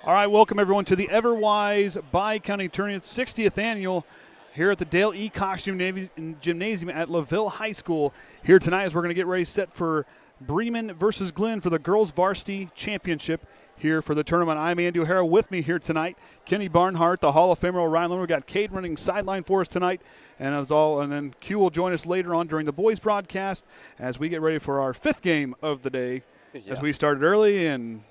All right, welcome everyone to the Everwise Bi-County Tournament 60th Annual here at the Dale E. Cox Gymnasium at LaVille High School. Here tonight as we're going to get ready set for Bremen versus Glenn for the Girls Varsity Championship here for the tournament. I'm Andy O'Hara. With me here tonight, Kenny Barnhart, the Hall of Famer Ryan Lund. We've got Cade running sideline for us tonight, and then Q will join us later on during the boys broadcast as we get ready for our fifth game of the day. As we started early and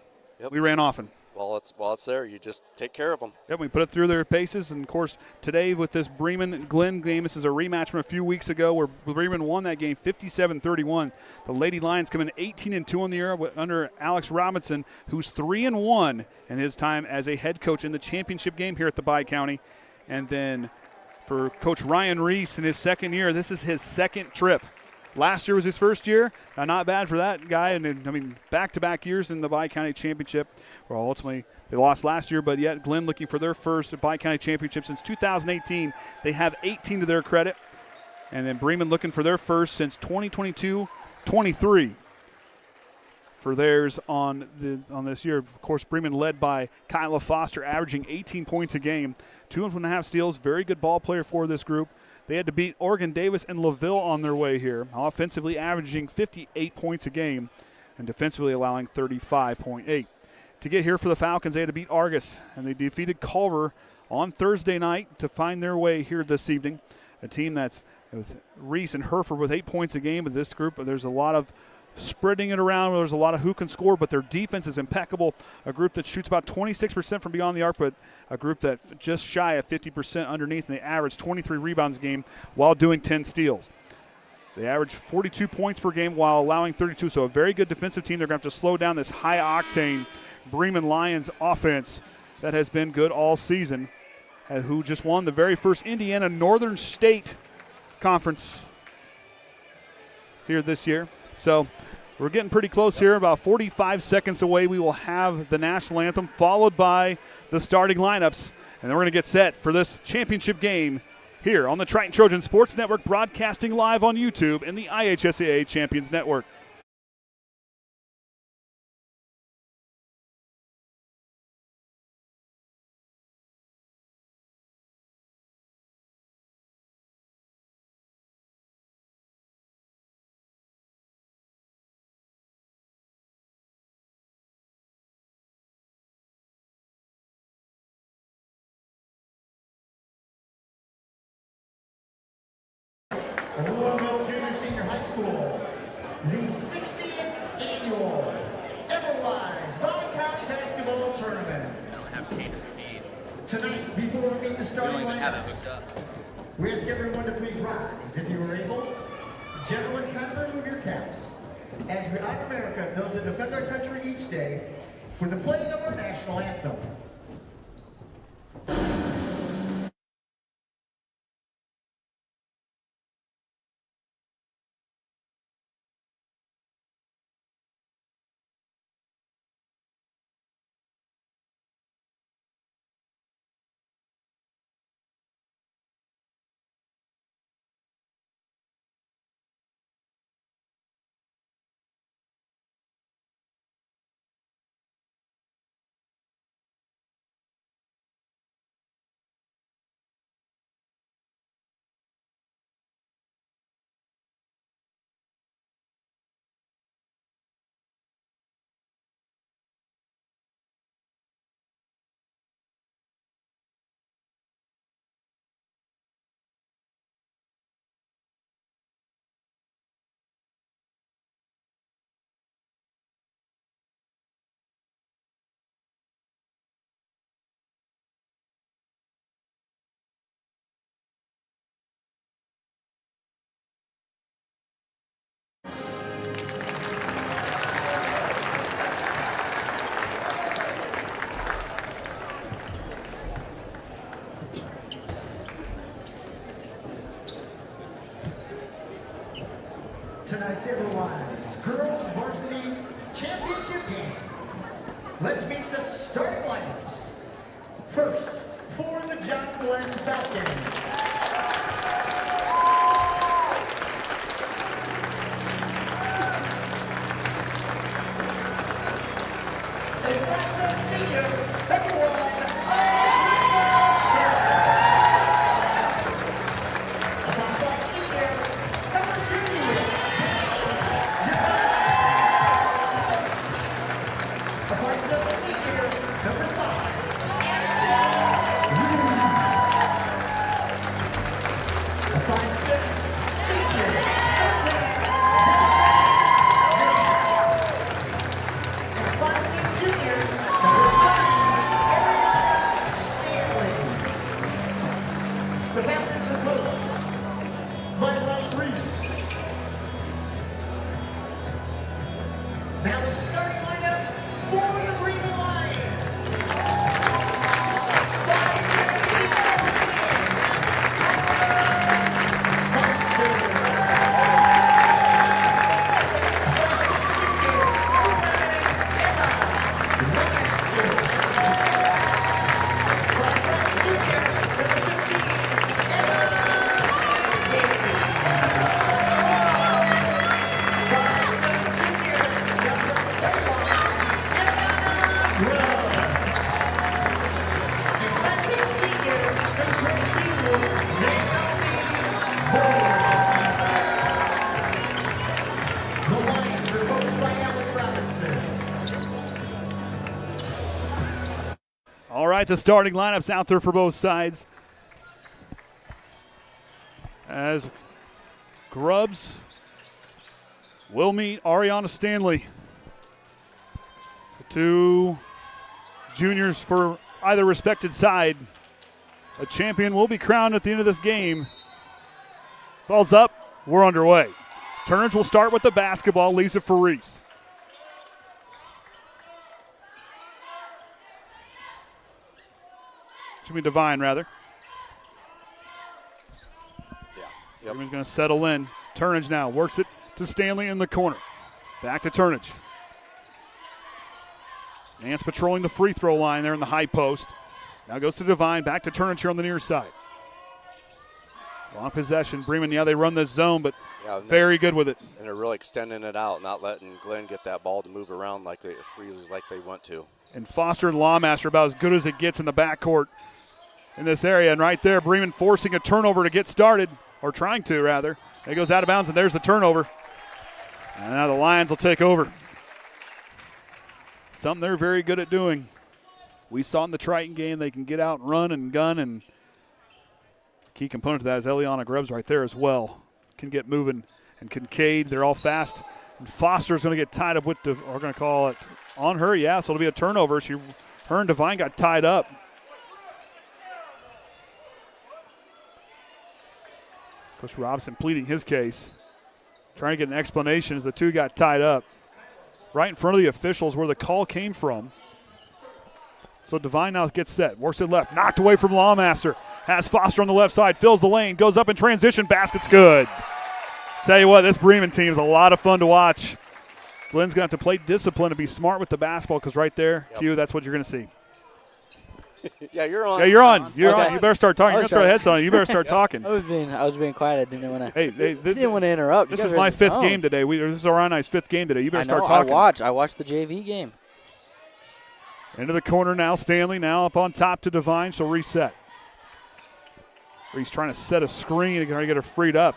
we ran often. While it's there, you just take care of them. Yep, we put it through their paces. And, of course, today with this Bremen-Glenn game, this is a rematch from a few weeks ago where Bremen won that game 57-31. The Lady Lions come in 18-2 on the year under Alex Robinson, who's 3-1 in his time as a head coach in the championship game here at the Bi-County. And then for Coach Ryan Reese in his second year, this is his second trip. Last year was his first year. Not bad for that guy. And back-to-back years in the Bi-County Championship. Well, ultimately, they lost last year, but yet Glenn looking for their first Bi-County Championship since 2018. They have 18 to their credit. And then Bremen looking for their first since 2022-23 for theirs on this year. Of course, Bremen led by Kyla Foster, averaging 18 points a game, 2.5 steals. Very good ball player for this group. They had to beat Oregon Davis and LaVille on their way here, offensively averaging 58 points a game and defensively allowing 35.8. To get here for the Falcons, they had to beat Argus, and they defeated Culver on Thursday night to find their way here this evening. A team that's with Reese and Hereford with 8 points a game. With this group, there's a lot of spreading it around. There's a lot of who can score, but their defense is impeccable. A group that shoots about 26% from beyond the arc, but a group that just shy of 50% underneath, and they average 23 rebounds a game while doing 10 steals. They average 42 points per game while allowing 32, so a very good defensive team. They're going to have to slow down this high-octane Bremen Lions offense that has been good all season, who just won the very first Indiana Northern State Conference here this year. So we're getting pretty close here. About 45 seconds away, we will have the national anthem followed by the starting lineups. And then we're going to get set for this championship game here on the Triton Trojan Sports Network, broadcasting live on YouTube and the IHSAA Champions Network. LaVille Junior Senior High School, the 60th Annual Everwise Bi-County Basketball Tournament. I don't have Caden speed. Tonight, before we meet the starting We don't even have it lineups, hooked up. we ask everyone to please rise if you are able. Gentlemen, kindly remove your caps as we honor America, those that defend our country each day, with the playing of our national anthem. Tonight's Everwise Girls Varsity Championship game. Let's meet the starting lineups. First, for the John Glenn Falcons. A 5'7" senior, The captains are coached by Reese. Now the starting lineup for the Bremen Lions. 5'7" the Lions are coached by Alex Robinson. All right, the starting lineups out there for both sides. As Grubbs will meet Ariana Stanley. The two juniors for either respected side. A champion will be crowned at the end of this game. Ball's up, we're underway. Turnage will start with the basketball, leaves it for Reese. Should be Divine, rather. Yep. Freeman's going to settle in. Turnage now works it to Stanley in the corner. Back to Turnage. Nance patrolling the free throw line there in the high post. Now goes to Divine. Back to Turnage here on the near side. Long possession. Bremen, yeah, they run this zone, but very good with it. And they're really extending it out, not letting Glenn get that ball to move around like they freely like they want to. And Foster and Lawmaster about as good as it gets in the backcourt in this area. And right there, Bremen forcing a turnover to get started, or trying to, rather. It goes out of bounds, and there's the turnover. And now the Lions will take over. Something they're very good at doing. We saw in the Triton game they can get out and run and gun, and key component to that is Eliana Grubbs right there as well. Can get moving. And Kincaid, they're all fast. And Foster's going to get tied up with the, we're going to call it on her, yeah, so it'll be a turnover. Her and Divine got tied up. Coach Robson pleading his case, trying to get an explanation as the two got tied up. Right in front of the officials where the call came from. So Divine now gets set, works it left, knocked away from Lawmaster. Has Foster on the left side, fills the lane, goes up in transition, basket's good. Tell you what, this Bremen team is a lot of fun to watch. Glenn's going to have to play discipline and be smart with the basketball, because right there, Q, that's what you're going to see. Yeah, you're on. Yeah, you're on. You're Okay. on. You better start talking. You're going to throw the heads on you. You better start talking. I was being quiet. I didn't want to. Hey, didn't want to interrupt. This is my fifth game today. This is Orion's fifth game today. You better start talking. I watched the JV game. Into the corner now. Stanley now up on top to Divine. She'll reset. He's trying to set a screen and trying to get her freed up.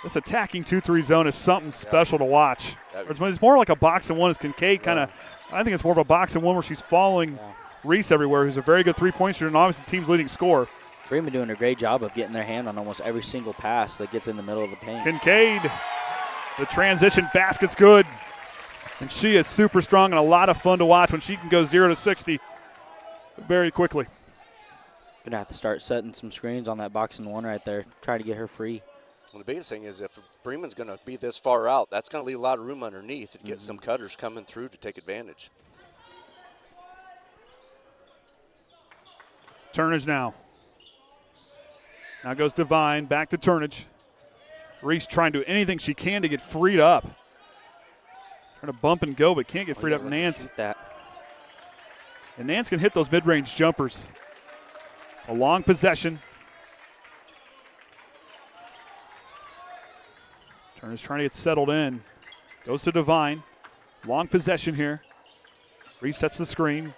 This attacking 2-3 zone is something special to watch. It's more like a box and one as Kincaid kind of, I think it's more of a box and one where she's following Reese everywhere, who's a very good three-point shooter and obviously the team's leading scorer. Bremen doing a great job of getting their hand on almost every single pass that gets in the middle of the paint. Kincaid, the transition basket's good. And she is super strong and a lot of fun to watch when she can go 0 to 60 very quickly. Going to have to start setting some screens on that box and one right there. Try to get her free. Well, the biggest thing is if Bremen's going to be this far out, that's going to leave a lot of room underneath to get some cutters coming through to take advantage. Turnage now. Now goes Divine, back to Turnage. Reese trying to do anything she can to get freed up. Trying to bump and go, but can't get freed up. Nance. And Nance can hit those mid-range jumpers. A long possession. Turner's trying to get settled in. Goes to Divine. Long possession here. Reese sets the screen.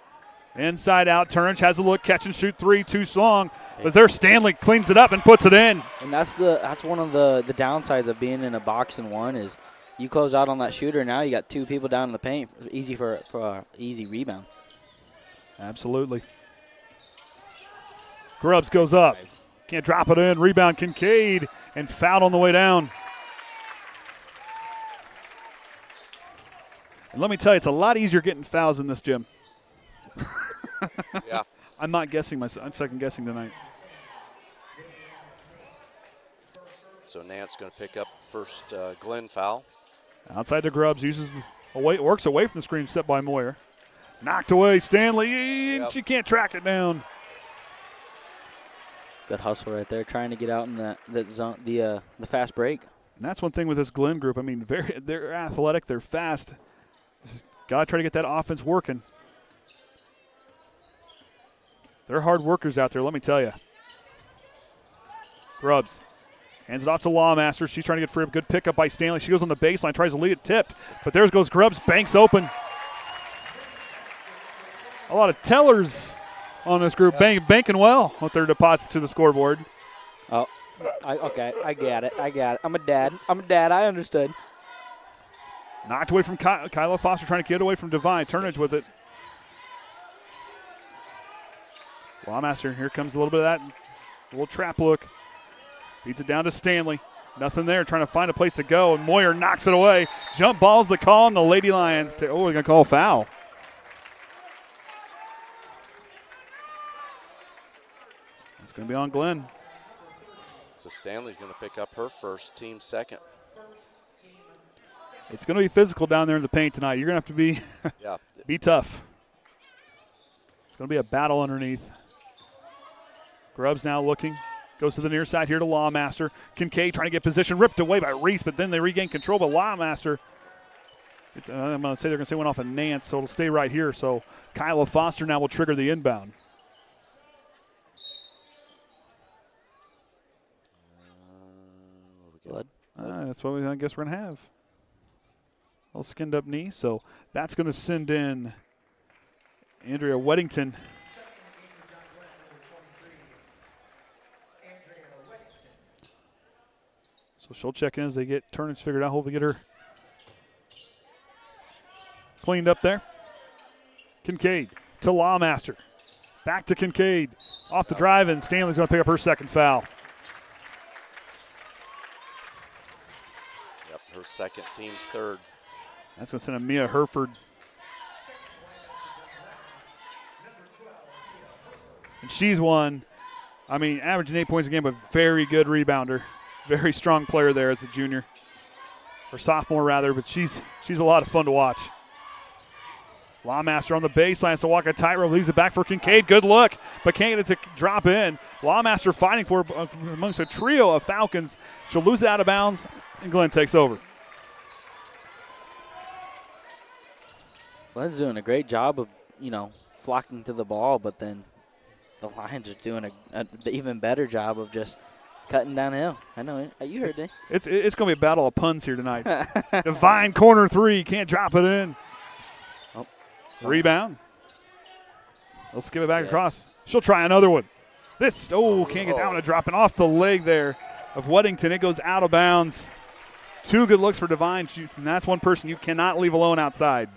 Inside out, Turnage has a look, catch and shoot three, too long. But there, Stanley cleans it up and puts it in. And that's one of the downsides of being in a box and one is you close out on that shooter. Now you got two people down in the paint, easy for easy rebound. Absolutely. Grubbs goes up, can't drop it in. Rebound Kincaid, and fouled on the way down. And let me tell you, it's a lot easier getting fouls in this gym. Yeah. I'm not guessing myself. I'm second guessing tonight. So Nance going to pick up first Glenn foul. Outside to Grubbs, works away from the screen, set by Moyer. Knocked away, Stanley. Yep. She can't track it down. Good hustle right there, trying to get out in that zone, the fast break. And that's one thing with this Glenn group. I mean, they're athletic, they're fast. Got to try to get that offense working. They're hard workers out there, let me tell you. Grubbs hands it off to Lawmaster. She's trying to get free. Good pickup by Stanley. She goes on the baseline, tries to lead it, tipped. But there goes Grubbs, banks open. A lot of tellers on this group, yes. banking well with their deposits to the scoreboard. Oh, okay, I get it. I'm a dad. I understood. Knocked away from Kyla Foster, trying to get away from Devine. Turnage with it. Lawmaster, here comes a little bit of that little trap look. Feeds it down to Stanley. Nothing there, trying to find a place to go, and Moyer knocks it away. Jump ball's the call, and the Lady Lions, we're going to call a foul. It's going to be on Glenn. So Stanley's going to pick up her first, team second. It's going to be physical down there in the paint tonight. You're going to have to be, be tough. It's going to be a battle underneath. Grubbs now looking. Goes to the near side here to Lawmaster. Kincaid trying to get position. Ripped away by Reese, but then they regain control. But Lawmaster, I'm going to say they're going to say went off of Nance, so it'll stay right here. So Kyla Foster now will trigger the inbound. That's what I guess we're going to have. A little skinned up knee. So that's going to send in Andrea Weddington. So she'll check in as they get Turnage figured out. Hopefully get her cleaned up there. Kincaid to Lawmaster. Back to Kincaid. Off the drive, and Stanley's going to pick up her second foul. Yep, her second, team's third. That's going to send a Mia Herford. And she's one, averaging 8 points a game, but very good rebounder. Very strong player there as a junior. Or sophomore, rather, but she's a lot of fun to watch. Lawmaster on the baseline has to walk a tightrope, leaves it back for Kincaid. Good look, but can't get it to drop in. Lawmaster fighting for amongst a trio of Falcons. She'll lose it out of bounds, and Glenn takes over. Glenn's doing a great job of, flocking to the ball, but then the Lions are doing an even better job of just cutting downhill. I know it. You heard it. It's going to be a battle of puns here tonight. Divine corner three. Can't drop it in. Oh. Rebound. They'll skip it back across. She'll try another one. Can't get that one dropping off the leg there of Weddington. It goes out of bounds. Two good looks for Divine. And that's one person you cannot leave alone outside.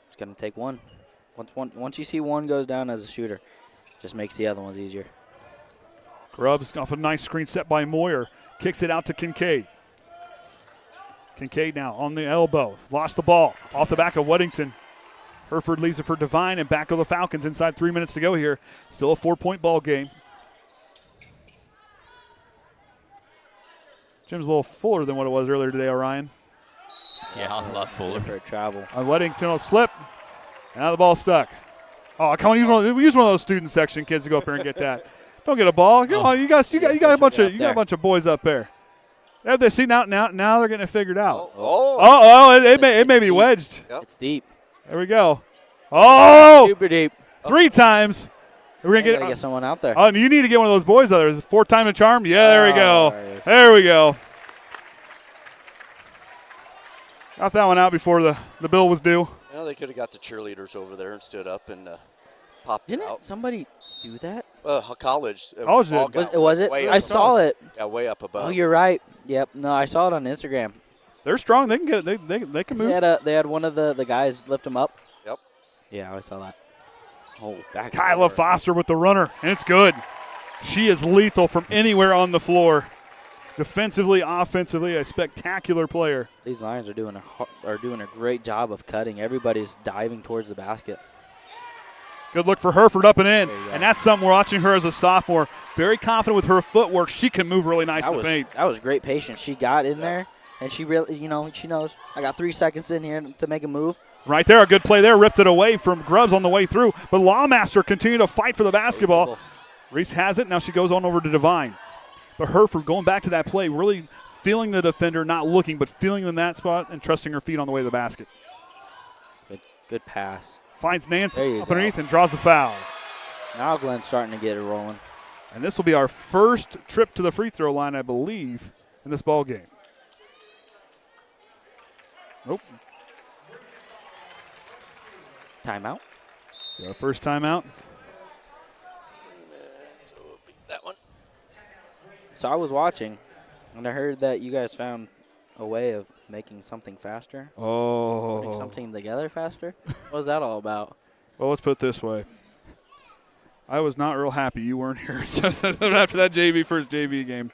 It's going to take one. Once you see one goes down as a shooter, just makes the other ones easier. Grubbs off a nice screen set by Moyer. Kicks it out to Kincaid. Kincaid now on the elbow. Lost the ball. Off the back of Weddington. Herford leaves it for Divine, and back go the Falcons inside 3 minutes to go here. Still a 4-point ball game. Jim's a little fuller than what it was earlier today, Orion. Yeah, a lot fuller. For a travel. Weddington will slip. And now the ball's stuck. Oh, come on! Use one of those student section kids to go up there and get that. Don't get a ball. Come on, you got a bunch of boys up there. Have they see now they're getting it figured out. It may be wedged. Yep. It's deep. There we go. Oh, Super deep. 3 times. We're gonna get someone out there. Oh, you need to get one of those boys out there. Is it 4th time a charm? Yeah, there we go. There we go. Got that one out before the bill was due. Well, they could have got the cheerleaders over there and stood up and popped it Didn't out. somebody do that? Well, college. College ball did. got Was it? way I up saw above. it. Yeah, way up above. Oh, you're right. Yep. No, I saw it on Instagram. They're strong. They can get it. They can move. They had one of the guys lift him up. Yep. Yeah, I saw that. Oh, back. Kyla Foster with the runner, and it's good. She is lethal from anywhere on the floor. Defensively, offensively, a spectacular player. These Lions are doing a great job of cutting. Everybody's diving towards the basket. Good look for Hereford up and in. There you go. And that's something we're watching her as a sophomore. Very confident with her footwork. She can move really nice in the paint. That was great patience. She got in there, and she really, she knows. I got 3 seconds in here to make a move. Right there, a good play there. Ripped it away from Grubbs on the way through. But Lawmaster continued to fight for the basketball. Reese has it. Now she goes on over to Devine. But Hereford going back to that play, really feeling the defender, not looking, but feeling in that spot and trusting her feet on the way to the basket. Good pass. Finds Nance There you up go. underneath and draws the foul. Now Glenn's starting to get it rolling. And this will be our first trip to the free throw line, I believe, in this ball game. Nope. Timeout. Our first timeout. So we'll beat that one. So I was watching, and I heard that you guys found a way of making something faster, putting Oh. something together faster. What was that all about? Well, let's put it this way. I was not real happy you weren't here after that first JV game.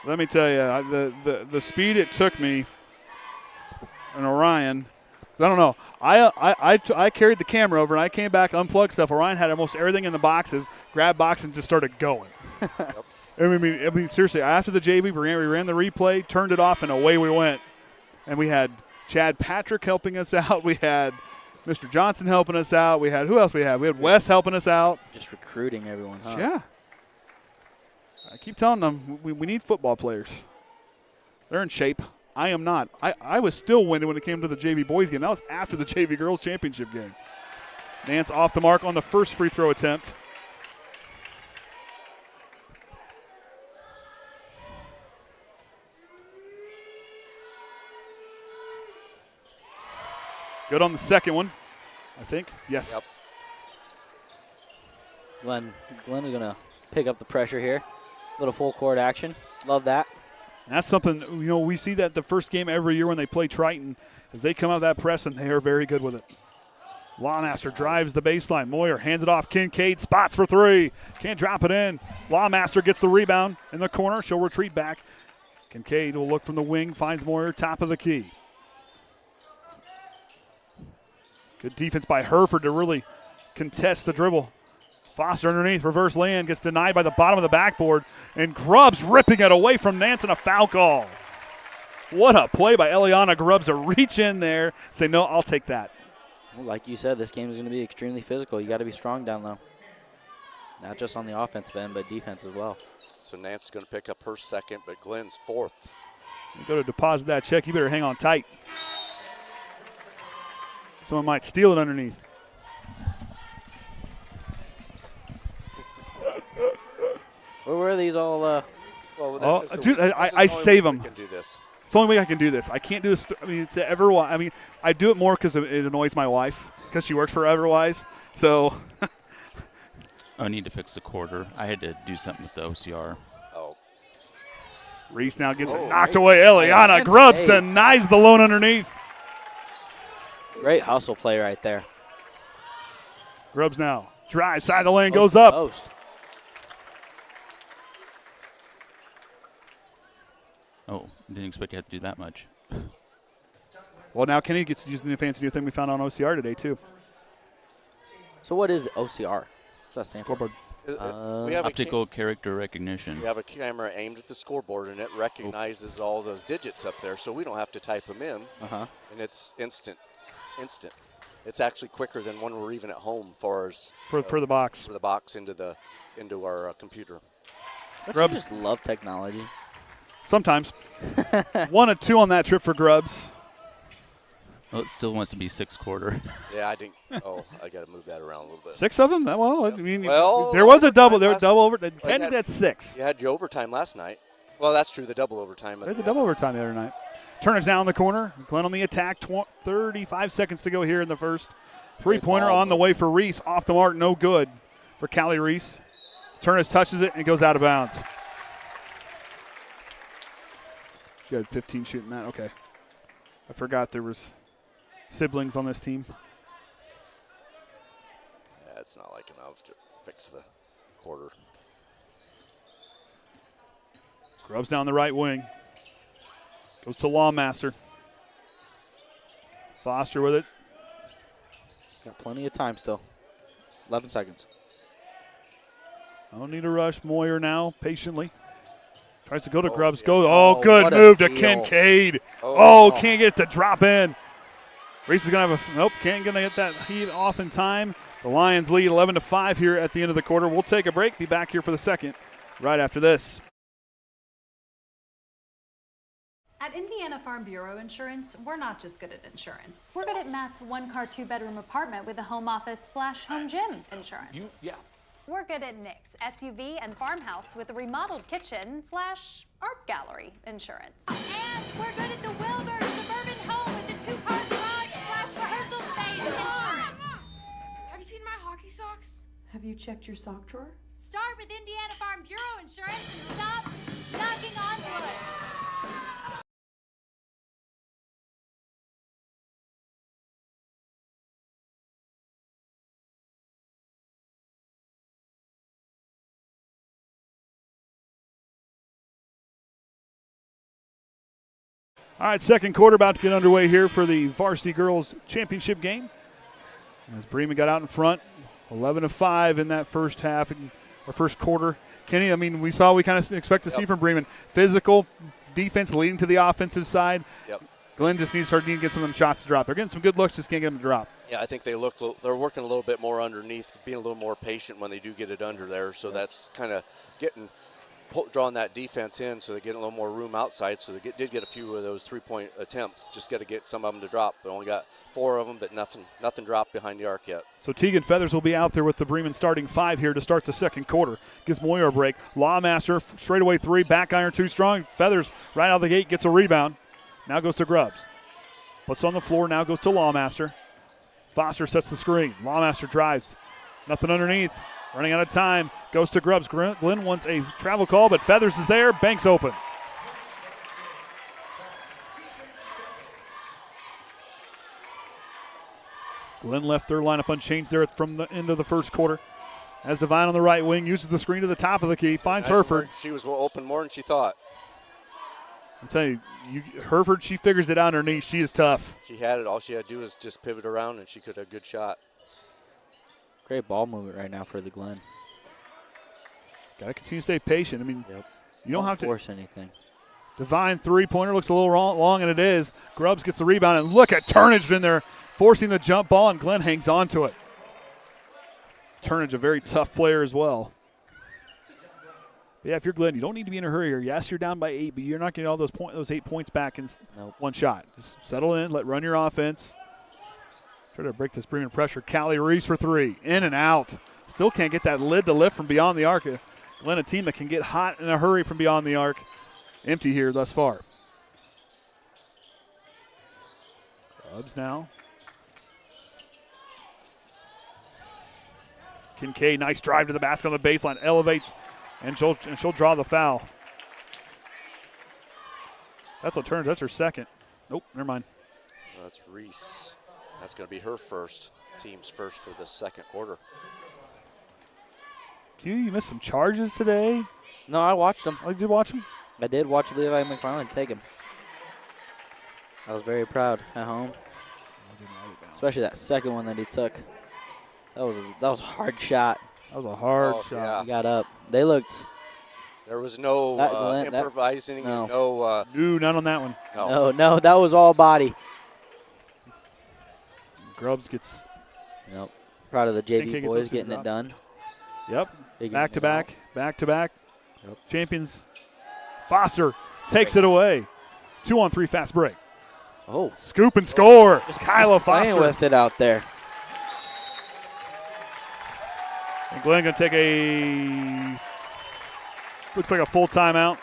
Let me tell you, the speed it took me and Orion, 'cause I don't know. I carried the camera over and I came back, unplugged stuff. Orion had almost everything in the boxes, grabbed boxes and just started going. I mean, seriously, after the JV, we ran the replay, turned it off, and away we went. And we had Chad Patrick helping us out. We had Mr. Johnson helping us out. We had, who else we had? We had Wes helping us out. Just recruiting everyone, huh? Yeah. I keep telling them we need football players. They're in shape. I am not. I was still winning when it came to the JV boys game. That was after the JV girls championship game. Nance off the mark on the first free throw attempt. Good on the second one, I think. Yes. Yep. Glenn is going to pick up the pressure here. Little full court action. Love that. And that's something, we see that the first game every year when they play Triton, as they come out of that press, and they are very good with it. Lawmaster drives the baseline. Moyer hands it off. Kincaid spots for three. Can't drop it in. Lawmaster gets the rebound in the corner. She'll retreat back. Kincaid will look from the wing, finds Moyer, top of the key. Good defense by Hereford to really contest the dribble. Foster underneath, reverse lay-in, gets denied by the bottom of the backboard, and Grubbs ripping it away from Nance and a foul call. What a play by Eliana Grubbs to reach in there, say, no, I'll take that. Well, like you said, this game is going to be extremely physical. You got to be strong down low. Not just on the offensive end, but defense as well. So Nance is going to pick up her second, but Glenn's fourth. You go to deposit that check, you better hang on tight. Someone might steal it underneath. Where were these all? Well, this is the dude, way- I this is the only save way them. we can do this. It's the only way I can do this. I can't do this. I mean, it's Everwise. I mean, I do it more because it annoys my wife because she works for Everwise. So I need to fix the quarter. I had to do something with the OCR. Oh, Reese now gets it Oh, knocked great. away. Eliana Good Grubbs save. denies the lone underneath. Great hustle play right there. Grubbs now drives side of the lane, Post goes to up. post. Oh, didn't expect you had to do that much. Well, now Kenny gets to use the new fancy new thing we found on OCR today too. So what is OCR? What's that stand for? Scoreboard. we have Optical character recognition. we have a camera aimed at the scoreboard, and it recognizes all those digits up there, so we don't have to type them in, Uh-huh. and it's instant. It's actually quicker than when we're even at home, far as For the box. for the box into our computer. Don't Grubbs. you just love technology? Sometimes. 1 and 2 on that trip for Grubbs. Well, it still wants to be 6 quarter. Yeah, I think. Oh, I got to move that around a little bit. 6 of them? Well, I mean, Well, there was a double. There was last- double over. that- Technically, that's 6. You had your overtime last night. Well, that's true. The double overtime. They had the double overtime the other night. Turner's now in the corner. Glenn on the attack. 35 seconds to go here in the first. Three-pointer on the way for Reese. Off the mark, no good for Callie Reese. Turner's touches it and it goes out of bounds. She had 15 shooting that. Okay. I forgot there was siblings on this team. Yeah, it's not like enough to fix the quarter. Grubbs down the right wing. Goes to Lawmaster. Foster with it. Got plenty of time still. 11 seconds. I don't need to rush. Moyer now, patiently. Tries to go to Grubbs. Yeah. Good what a move to steal. Kincaid. Oh. Can't get it to drop in. Reese is going to have nope, can't get that heat off in time. The Lions lead 11-5 here at the end of the quarter. We'll take a break. Be back here for the second right after this. At Indiana Farm Bureau Insurance, we're not just good at insurance. We're good at Matt's one-car, two-bedroom apartment with a home office/home gym insurance. We're good at Nick's SUV and farmhouse with a remodeled kitchen/art gallery insurance. And we're good at the Wilbur suburban home with the two-car garage/rehearsal space insurance. Have you seen my hockey socks? Have you checked your sock drawer? Start with Indiana Farm Bureau Insurance and stop knocking on wood. All right, second quarter about to get underway here for the Varsity Girls Championship game. As Bremen got out in front, 11-5 in that first half, or first quarter. Kenny, I mean, we kind of expect to see from Bremen. Physical defense leading to the offensive side. Yep. Glenn just needs to get some of them shots to drop. They're getting some good looks, just can't get them to drop. Yeah, I think they're working a little bit more underneath, being a little more patient when they do get it under there. So that's kind of drawing that defense in, so they get a little more room outside. So they did get a few of those three-point attempts. Just got to get some of them to drop. They only got 4 of them, but nothing dropped behind the arc yet. So Tegan Feathers will be out there with the Bremen starting 5 here to start the second quarter. Gives Moyer a break. Lawmaster straightaway 3, back iron too strong. Feathers right out of the gate gets a rebound. Now goes to Grubbs. Puts on the floor, now goes to Lawmaster. Foster sets the screen. Lawmaster drives. Nothing underneath. Running out of time. Goes to Grubbs. Glenn wants a travel call, but Feathers is there. Banks open. Glenn left their lineup unchanged there from the end of the first quarter. As Devine on the right wing uses the screen to the top of the key. Finds Herford. She was open more than she thought. I'm telling you, Herford, she figures it out underneath. She is tough. She had it. All she had to do was just pivot around, and she could have a good shot. Great ball movement right now for the Glen. Got to continue to stay patient. I mean, you don't have to force anything. Devine three-pointer looks a little long, and it is. Grubbs gets the rebound, and look at Turnage in there forcing the jump ball, and Glenn hangs on to it. Turnage, a very tough player as well. But yeah, if you're Glenn, you don't need to be in a hurry here. Yes, you're down by 8, but you're not getting all those 8 points back in one shot. Just settle in, run your offense. Try to break this Bremen pressure. Callie Reese for 3. In and out. Still can't get that lid to lift from beyond the arc. Glenn, a team that can get hot in a hurry from beyond the arc. Empty here thus far. Grubbs now. Kincaid, nice drive to the basket on the baseline. Elevates, and she'll draw the foul. That's what turns. That's her second. Nope, never mind. That's Reese. That's going to be her team's first for the second quarter. Q, you missed some charges today. No, I watched them. Oh, you did watch them? I did watch Levi McFarland take him. I was very proud at home. Especially that second one that he took. That was a hard shot. That was a hard shot. Yeah. He got up. They looked. There was no improvising. No, not on that one. No, that was all body. Grubbs gets. Nope. Proud of the JV gets boys getting it done. Yep. Big Back to back. Yep. Champions. Foster takes it away. 2-on-3 fast break. Oh. Scoop and score. Just Kyla playing Foster. with it out there. And Glenn going to take looks like a full timeout.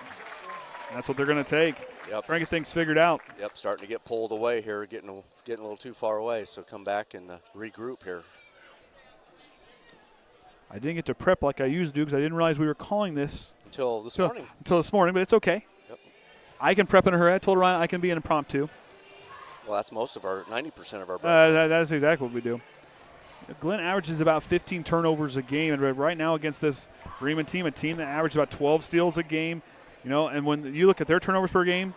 That's what they're going to take. Yep. Trying to get things figured out. Yep, starting to get pulled away here, getting a little too far away. So come back and regroup here. I didn't get to prep like I usually do because I didn't realize we were calling this Until this morning. Until this morning, but it's okay. Yep. I can prep in her. I told her I can be an impromptu. Well, that's most of our 90% of our. That's exactly what we do. Glenn averages about 15 turnovers a game, and right now against this Bremen team, a team that averages about 12 steals a game, and when you look at their turnovers per game,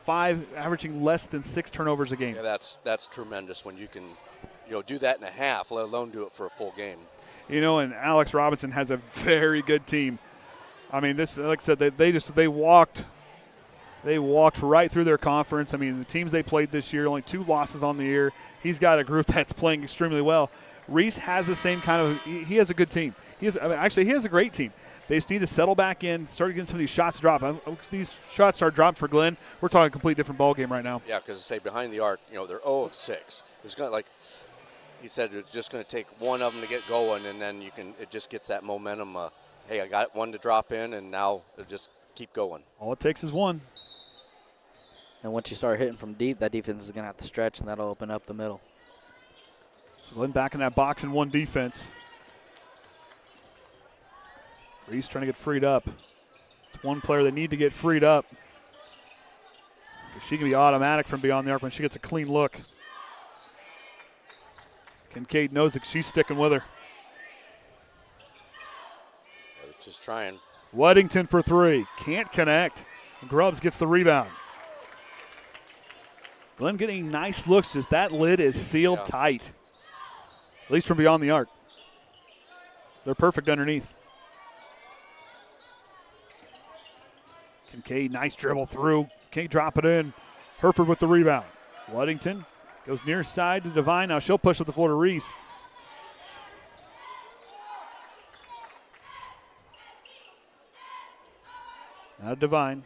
5 averaging less than 6 turnovers a game. Yeah, that's tremendous when you can, do that in a half, let alone do it for a full game. And Alex Robinson has a very good team. I mean, this, like I said, they walked right through their conference. I mean, the teams they played this year, only 2 losses on the year. He's got a group that's playing extremely well. Reese has the same kind of – he has a good team. He has a great team. They just need to settle back in, start getting some of these shots drop. These shots start dropping for Glenn. We're talking a complete different ball game right now. Yeah, because say behind the arc, they're 0 of 6. It's going to, like he said, it's just going to take one of them to get going, and then it just gets that momentum. Hey, I got one to drop in, and now it'll just keep going. All it takes is one. And once you start hitting from deep, that defense is going to have to stretch, and that'll open up the middle. So Glenn back in that box and 1 defense. Reese trying to get freed up. It's one player they need to get freed up. She can be automatic from beyond the arc when she gets a clean look. Kincaid knows that she's sticking with her. Just trying. Weddington for 3. Can't connect. Grubbs gets the rebound. Glenn getting nice looks. Just that lid is sealed tight. At least from beyond the arc. They're perfect underneath. Kincaid, nice dribble through. Can't drop it in. Herford with the rebound. Weddington goes near side to Devine. Now she'll push up the floor to Reese. Now Devine.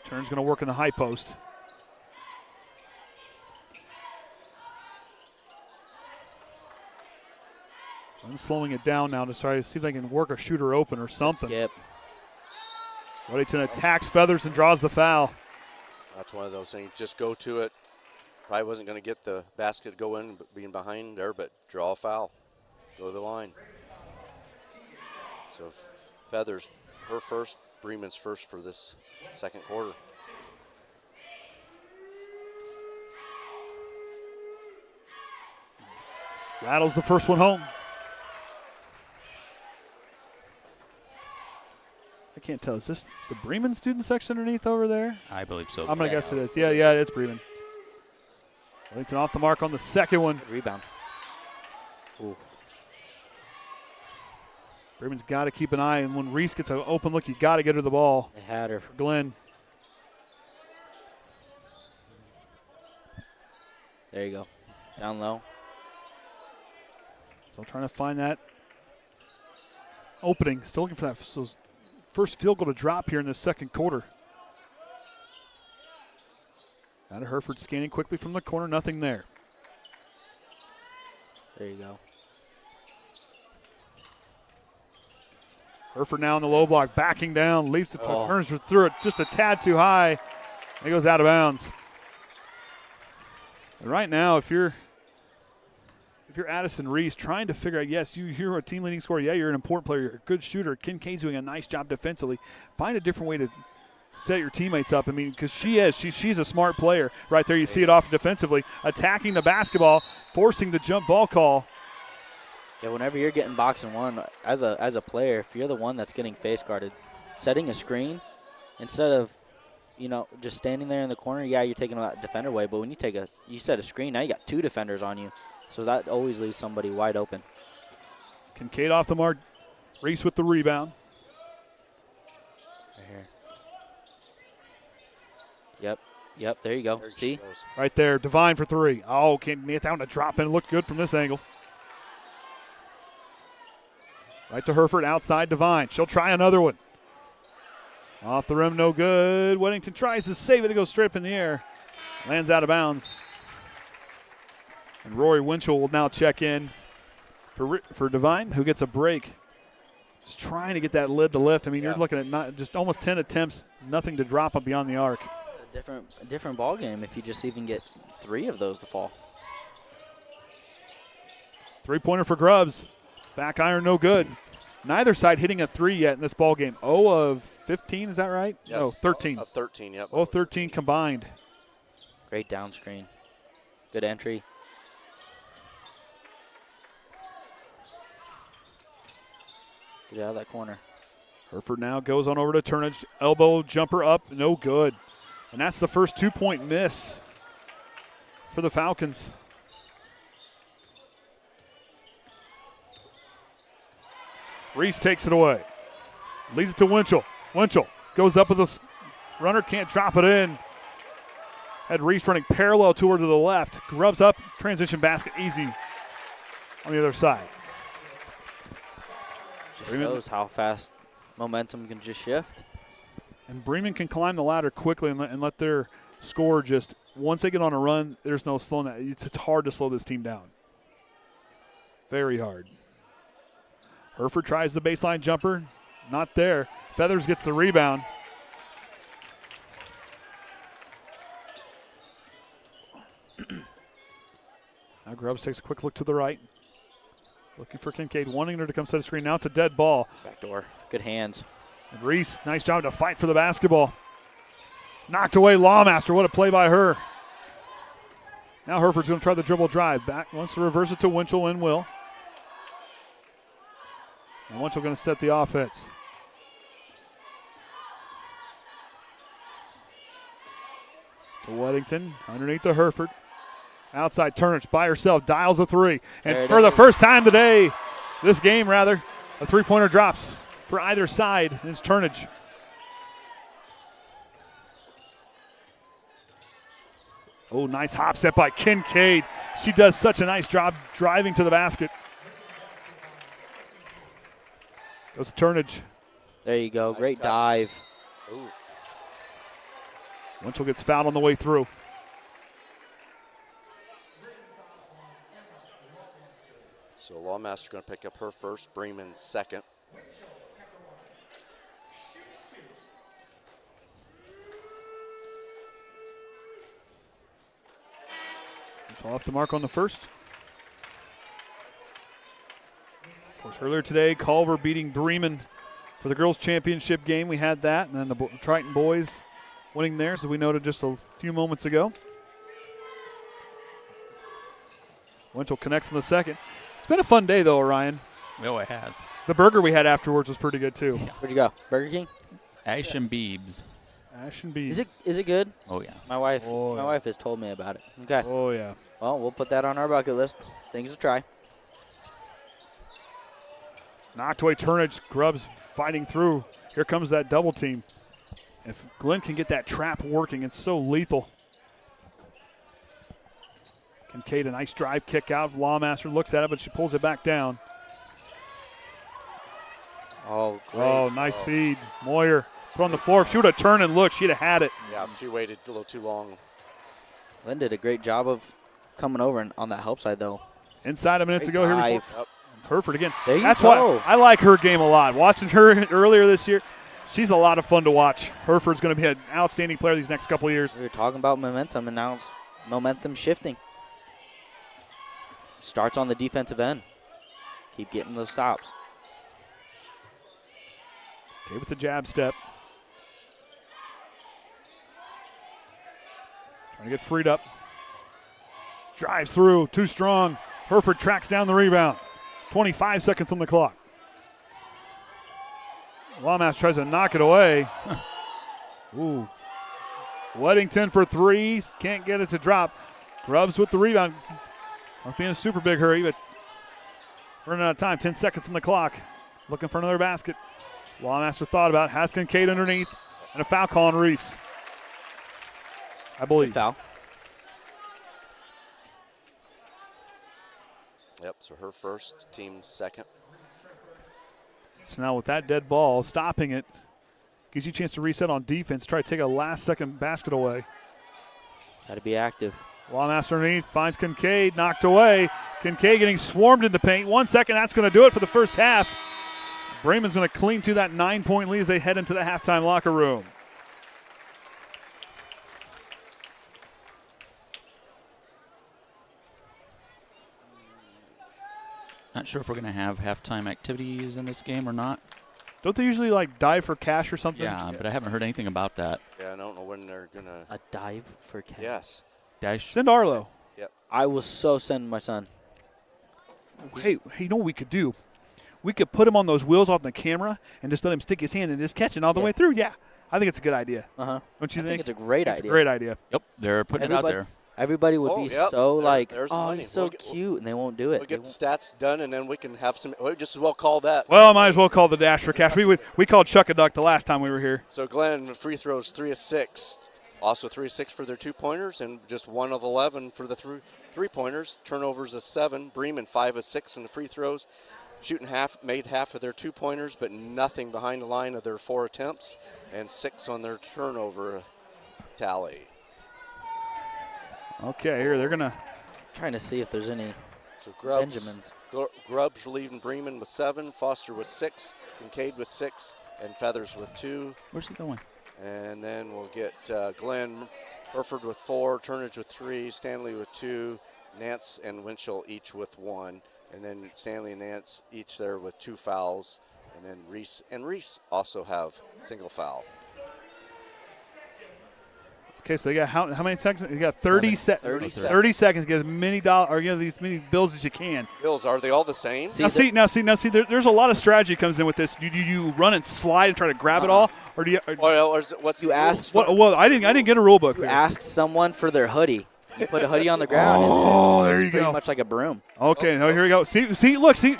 Turn's going to work in the high post. I'm slowing it down now to try to see if they can work a shooter open or something. Skip. Weddington attacks Feathers and draws the foul. That's one of those things. Just go to it. Probably wasn't going to get the basket go in, being behind there, but draw a foul. Go to the line. So Feathers, her first, Bremen's first for this second quarter. Rattles the first one home. I can't tell. Is this the Bremen student section underneath over there? I believe so. I'm going to guess it is. Yeah, it's Bremen. Weddington off the mark on the second one. Rebound. Ooh. Bremen's got to keep an eye, and when Reese gets an open look, you got to get her the ball. They had her. For Glenn. There you go. Down low. So trying to find that opening. Still looking for that first field goal to drop here in the second quarter. Now to Herford scanning quickly from the corner. Nothing there. There you go. Herford now in the low block, backing down, leaps the turns through it just a tad too high. It goes out of bounds. And right now, if you're Addison Reese, trying to figure out, yes, you're a team leading scorer. Yeah, you're an important player. You're a good shooter. Kincaid's doing a nice job defensively. Find a different way to set your teammates up. I mean, because she's a smart player. Right there, you see it off defensively, attacking the basketball, forcing the jump ball call. Yeah, whenever you're getting box and one, as a player, if you're the one that's getting face guarded, setting a screen instead of, just standing there in the corner, yeah, you're taking that defender away. But when you set a screen, now you got 2 defenders on you. So that always leaves somebody wide open. Kincaid off the mark. Reese with the rebound. Right here. Yep, there you go. There See? Right there, Devine for 3. Oh, can't get that one to drop in. Looked good from this angle. Right to Herford, outside Devine. She'll try another one. Off the rim, no good. Weddington tries to save it. It goes straight up in the air. Lands out of bounds. And Rory Winchell will now check in for Devine, who gets a break. Just trying to get that lid to lift. I mean, Yeah. you're looking at not just almost 10 attempts, nothing to drop up beyond the arc. A different ball game if you just even get 3 of those to fall. Three-pointer for Grubbs. Back iron, no good. Neither side hitting a 3 yet in this ball game. 0 of 15, is that right? Yes. No, 13. Of 13, yep. 0 of 13 combined. Great down screen. Good entry. Get out of that corner. Herford now goes on over to Turnage. Elbow jumper up, no good. And that's the first 2-point miss for the Falcons. Reese takes it away. Leads it to Winchell. Winchell goes up with a runner, can't drop it in. Had Reese running parallel to her to the left. Grubs up, transition basket, easy on the other side. Just shows how fast momentum can just shift. And Bremen can climb the ladder quickly and let their score just, once they get on a run, there's no slowing that. It's hard to slow this team down. Very hard. Herford tries the baseline jumper. Not there. Feathers gets the rebound. Now Grubbs takes a quick look to the right. Looking for Kincaid, wanting her to come set a screen. Now it's a dead ball. Backdoor. Good hands. And Reese, nice job to fight for the basketball. Knocked away Lawmaster. What a play by her. Now Herford's going to try the dribble drive. Back, wants to reverse it to Winchell and will. And Winchell going to set the offense. To Weddington, underneath to Herford. Outside Turnage by herself, dials a 3. And for the first time today, this game rather, a 3-pointer drops for either side. And it's Turnage. Oh, nice hop step by Kincaid. She does such a nice job driving to the basket. Goes Turnage. There you go. Nice Great cut. dive. Ooh. Winchell gets fouled on the way through. So Lawmaster going to pick up her first, Bremen's second. Winchell off the mark on the first. Of course, earlier today, Culver beating Bremen for the girls' championship game. We had that, and then the Triton boys winning there, as we noted just a few moments ago. Winchell connects in the second. It's been a fun day, though, Orion. Oh, it has. The burger we had afterwards was pretty good, too. Where'd you go? Burger King? Ash and Beebs. Ash and Bees. Is it good? Oh, yeah. My wife Oh, yeah. my wife has told me about it. Okay. Oh, yeah. Well, we'll put that on our bucket list. Things to try. Knocked away Turnage. Grubbs fighting through. Here comes that double team. If Glenn can get that trap working, it's so lethal. Kincaid, a nice drive kick out. Lawmaster looks at it, but she pulls it back down. Oh, great. Oh, nice feed. Moyer put on the floor. If she would have turned and looked, she'd have had it. Yeah, she waited a little too long. Lynn did a great job of coming over on that help side, though. Inside a minute to go here Great before. dive. Herford again. There you That's go. why I like her game a lot. Watching her earlier this year, she's a lot of fun to watch. Herford's going to be an outstanding player these next couple of years. We were talking about momentum, and now it's momentum shifting. Starts on the defensive end. Keep getting those stops. Okay, with the jab step. Trying to get freed up. Drives through, too strong. Herford tracks down the rebound. 25 seconds on the clock. Lawmaster tries to knock it away. Ooh. Weddington for 3. Can't get it to drop. Grubbs with the rebound. Must be in a super big hurry, but running out of time. 10 seconds on the clock. Looking for another basket. Lawmaster thought about it. Has Kincaid underneath. And a foul call on Reese, I believe. Good foul. Yep, so her first, team's second. So now with that dead ball, stopping it gives you a chance to reset on defense, try to take a last-second basket away. Got to be active. Lawmaster underneath, finds Kincaid, knocked away. Kincaid getting swarmed in the paint. 1 second, that's going to do it for the first half. Bremen's going to cling to that 9-point lead as they head into the halftime locker room. Not sure if we're going to have halftime activities in this game or not. Don't they usually like dive for cash or something? Yeah, but I haven't heard anything about that. Yeah, I don't know when they're going to. A dive for cash. Yes. Dash. Send Arlo. I will so send my son. Hey, you know what we could do? We could put him on those wheels off the camera and just let him stick his hand and just catch it all the way through. Yeah, I think it's a good idea. Uh-huh. Don't you I think? think it's a great idea. It's a great idea. Yep, they're putting it out there. Everybody would be so like, there's oh, money. he's so cute, and they won't do it. We'll get the stats done, and then we can have some. We'll just as well call that. Well, I might as well call the dash for cash. We called Chuck a duck the last time we were here. So Glenn, free throws 3 of 6. Also 3 of 6 for their 2-pointers, and just 1 of 11 for the 3-pointers. Turnovers of 7. Bremen 5 of 6 from the free throws. Shooting made half of their 2-pointers, but nothing behind the line of their 4 attempts, and 6 on their turnover tally. Okay, here they're gonna trying to see if there's any so Benjamins. Grubbs leading Bremen with 7, Foster with 6, Kincaid with 6, and Feathers with 2. Where's he going? And then we'll get Glenn Burford with 4, Turnage with 3, Stanley with 2, Nance and Winchell each with 1. And then Stanley and Nance each there with 2 fouls. And then Reese also have single foul. Okay, so they got how many seconds? They got 30 seconds. 30 seconds to get as many these many bills as you can. Bills, are they all the same? Now see. There's a lot of strategy comes in with this. Do you run and slide and try to grab it all, or do you? What's you ask? Well, I didn't get a rule book. You ask someone for their hoodie. You put a hoodie on the ground. Oh, and there it's you pretty go. much like a broom. Okay, here we go. See.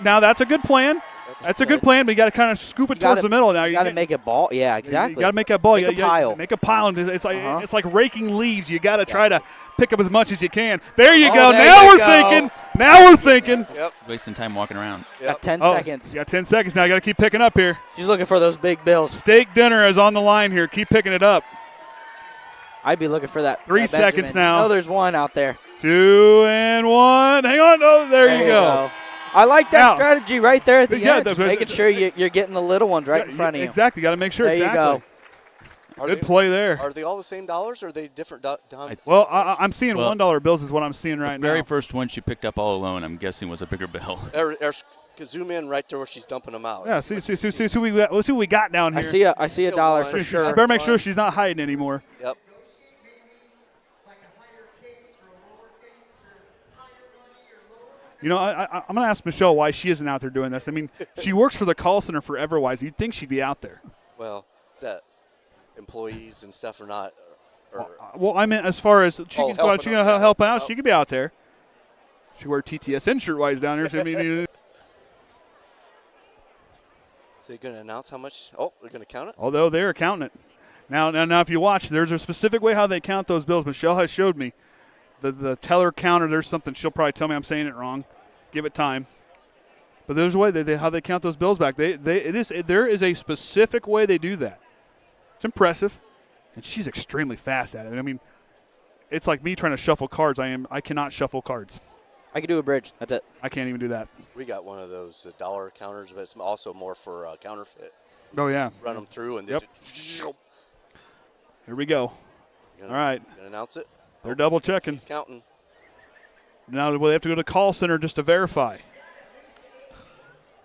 Now that's a good plan. That's a good plan, but you got to kind of scoop it towards the middle. Now you got to make a ball. Yeah, exactly. You got to make that ball. Make a pile. Make a pile. And it's like raking leaves. You got to try to pick up as much as you can. There you go. Now we're thinking. Yep. Wasting time walking around. Got 10 seconds. You got 10 seconds now. You got to keep picking up here. She's looking for those big bills. Steak dinner is on the line here. Keep picking it up. I'd be looking for that. 3 seconds now. Oh, there's one out there. 2 and 1. Hang on. Oh, there you go. I like that strategy right there at the end. That's making sure you're getting the little ones right in front of you. Exactly. Got to make sure. There you go. Good play there. Are they all the same dollars, or are they different? Well, I'm seeing $1 bills is what I'm seeing right now. The very first one she picked up all alone, I'm guessing, was a bigger bill. Zoom in right there where she's dumping them out. Yeah, see what we got down here. I see a dollar for sure. I better make sure she's not hiding anymore. Yep. You know, I'm going to ask Michelle why she isn't out there doing this. I mean, she works for the call center for Everwise. You'd think she'd be out there. Well, is that employees and stuff or not? Well, I mean, as far as she can help out, she could be out there. She wear TTSN shirt-wise down here. So I mean, so they're going to announce how much? Oh, they're going to count it? Although they're counting it. Now, if you watch, there's a specific way how they count those bills. Michelle has showed me. The teller counter, there's something. She'll probably tell me I'm saying it wrong. Give it time. But there's a way how they count those bills back. There is a specific way they do that. It's impressive, and she's extremely fast at it. I mean, it's like me trying to shuffle cards. I cannot shuffle cards. I can do a bridge. That's it. I can't even do that. We got one of those dollar counters, but it's also more for counterfeit. Oh yeah. Run them through and yep. Here we go. All right. Gonna announce it. They're double checking. He's counting. Now they have to go to call center just to verify.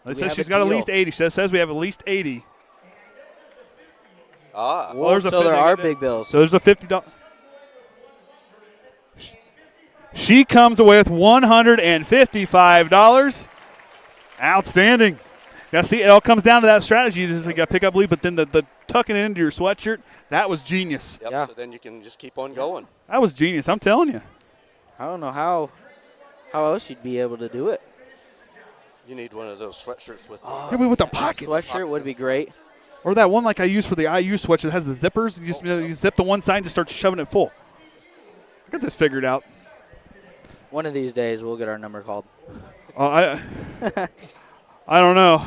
It says she's got at least 80. It says we have at least 80. Ah. Well, there's there are big bills. So there's a $50. She comes away with $155. Outstanding. Now, see, it all comes down to that strategy. You just got to pick up lead, but then the tucking it into your sweatshirt, that was genius. Yep, yeah. So then you can just keep on going. That was genius, I'm telling you. I don't know how else you'd be able to do it. You need one of those sweatshirts with with the pockets. Sweatshirt would be great. Or that one like I use for the IU sweatshirt that has the zippers. You zip the one side and just start shoving it full. I got this figured out. One of these days we'll get our number called. I don't know.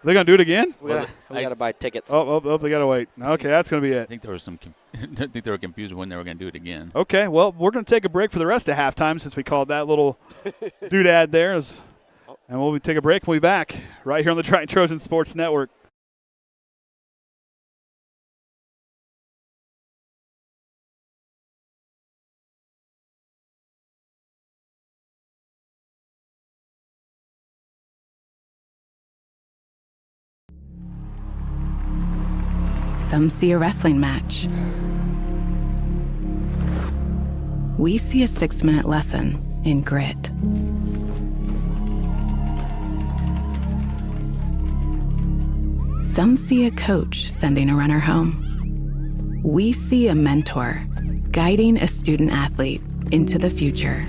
They're going to do it again? We got to buy tickets. Oh, they got to wait. Okay, that's going to be it. I think there was I think they were confused when they were going to do it again. Okay, well, we're going to take a break for the rest of halftime since we called that little doodad there. And we'll take a break. We'll be back right here on the Triton Trojan Sports Network. Some see a wrestling match. We see a 6-minute lesson in grit. Some see a coach sending a runner home. We see a mentor guiding a student athlete into the future.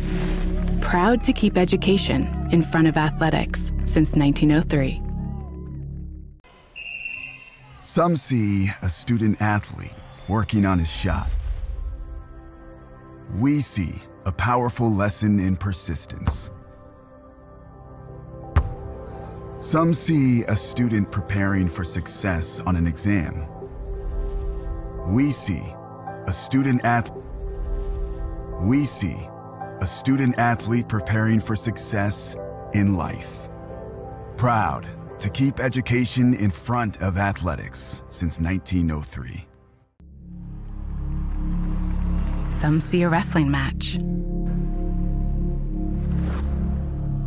Proud to keep education in front of athletics since 1903. Some see a student athlete working on his shot. We see a powerful lesson in persistence. Some see a student preparing for success on an exam. We see a student athlete preparing for success in life. Proud to keep education in front of athletics since 1903. Some see a wrestling match.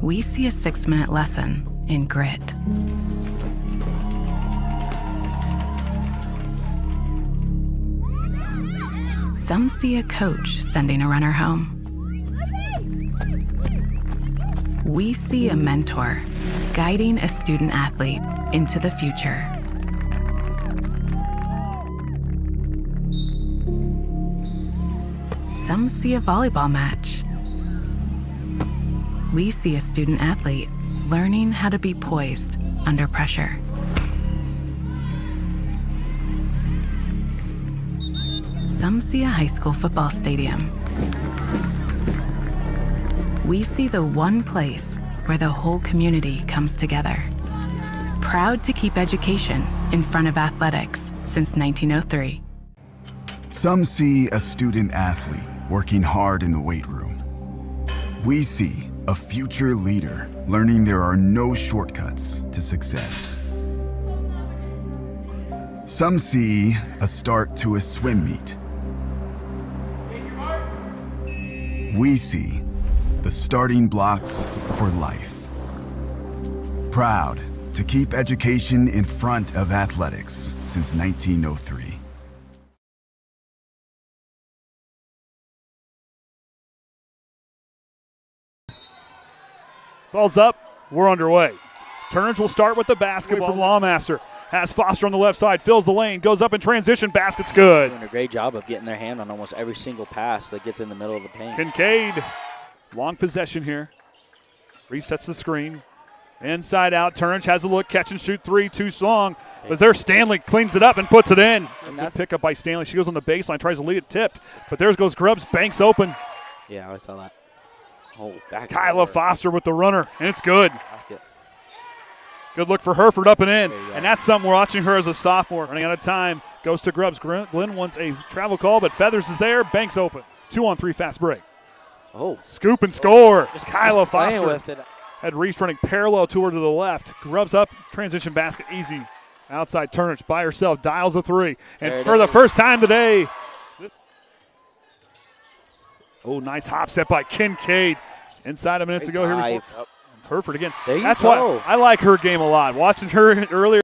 We see a 6-minute lesson in grit. Some see a coach sending a runner home. We see a mentor guiding a student athlete into the future. Some see a volleyball match. We see a student athlete learning how to be poised under pressure. Some see a high school football stadium. We see the one place where the whole community comes together. Proud to keep education in front of athletics since 1903. Some see a student athlete working hard in the weight room. We see a future leader learning there are no shortcuts to success. Some see a start to a swim meet. We see the starting blocks for life. Proud to keep education in front of athletics since 1903. Ball's up. We're underway. Turnage will start with the basketball from Lawmaster. Has Foster on the left side, fills the lane, goes up in transition, basket's good. Doing a great job of getting their hand on almost every single pass that gets in the middle of the paint. Kincaid, long possession here. Resets the screen. Inside out, Turnage has a look, catch and shoot three, too long. But there, Stanley cleans it up and puts it in. Good pickup by Stanley. She goes on the baseline, tries to lead it tipped. But there goes Grubbs, banks open. Yeah, I saw that. Oh, back. Kyla Foster with the runner, and it's good. Good look for Herford up and in. And that's something we're watching her as a sophomore. Running out of time, goes to Grubbs. Glenn wants a travel call, but Feathers is there, banks open. 2-on-3 fast break. Oh. Scoop and score. Just Kyla Foster. with it. Had Reese running parallel to her to the left. Grubbs up, transition basket, easy. Outside Turnage by herself, dials a three. And for the first time today. Oh, nice hop step by Kincaid. Inside a minute to go here before. Herford again. That's why I like her game a lot. Watching her earlier.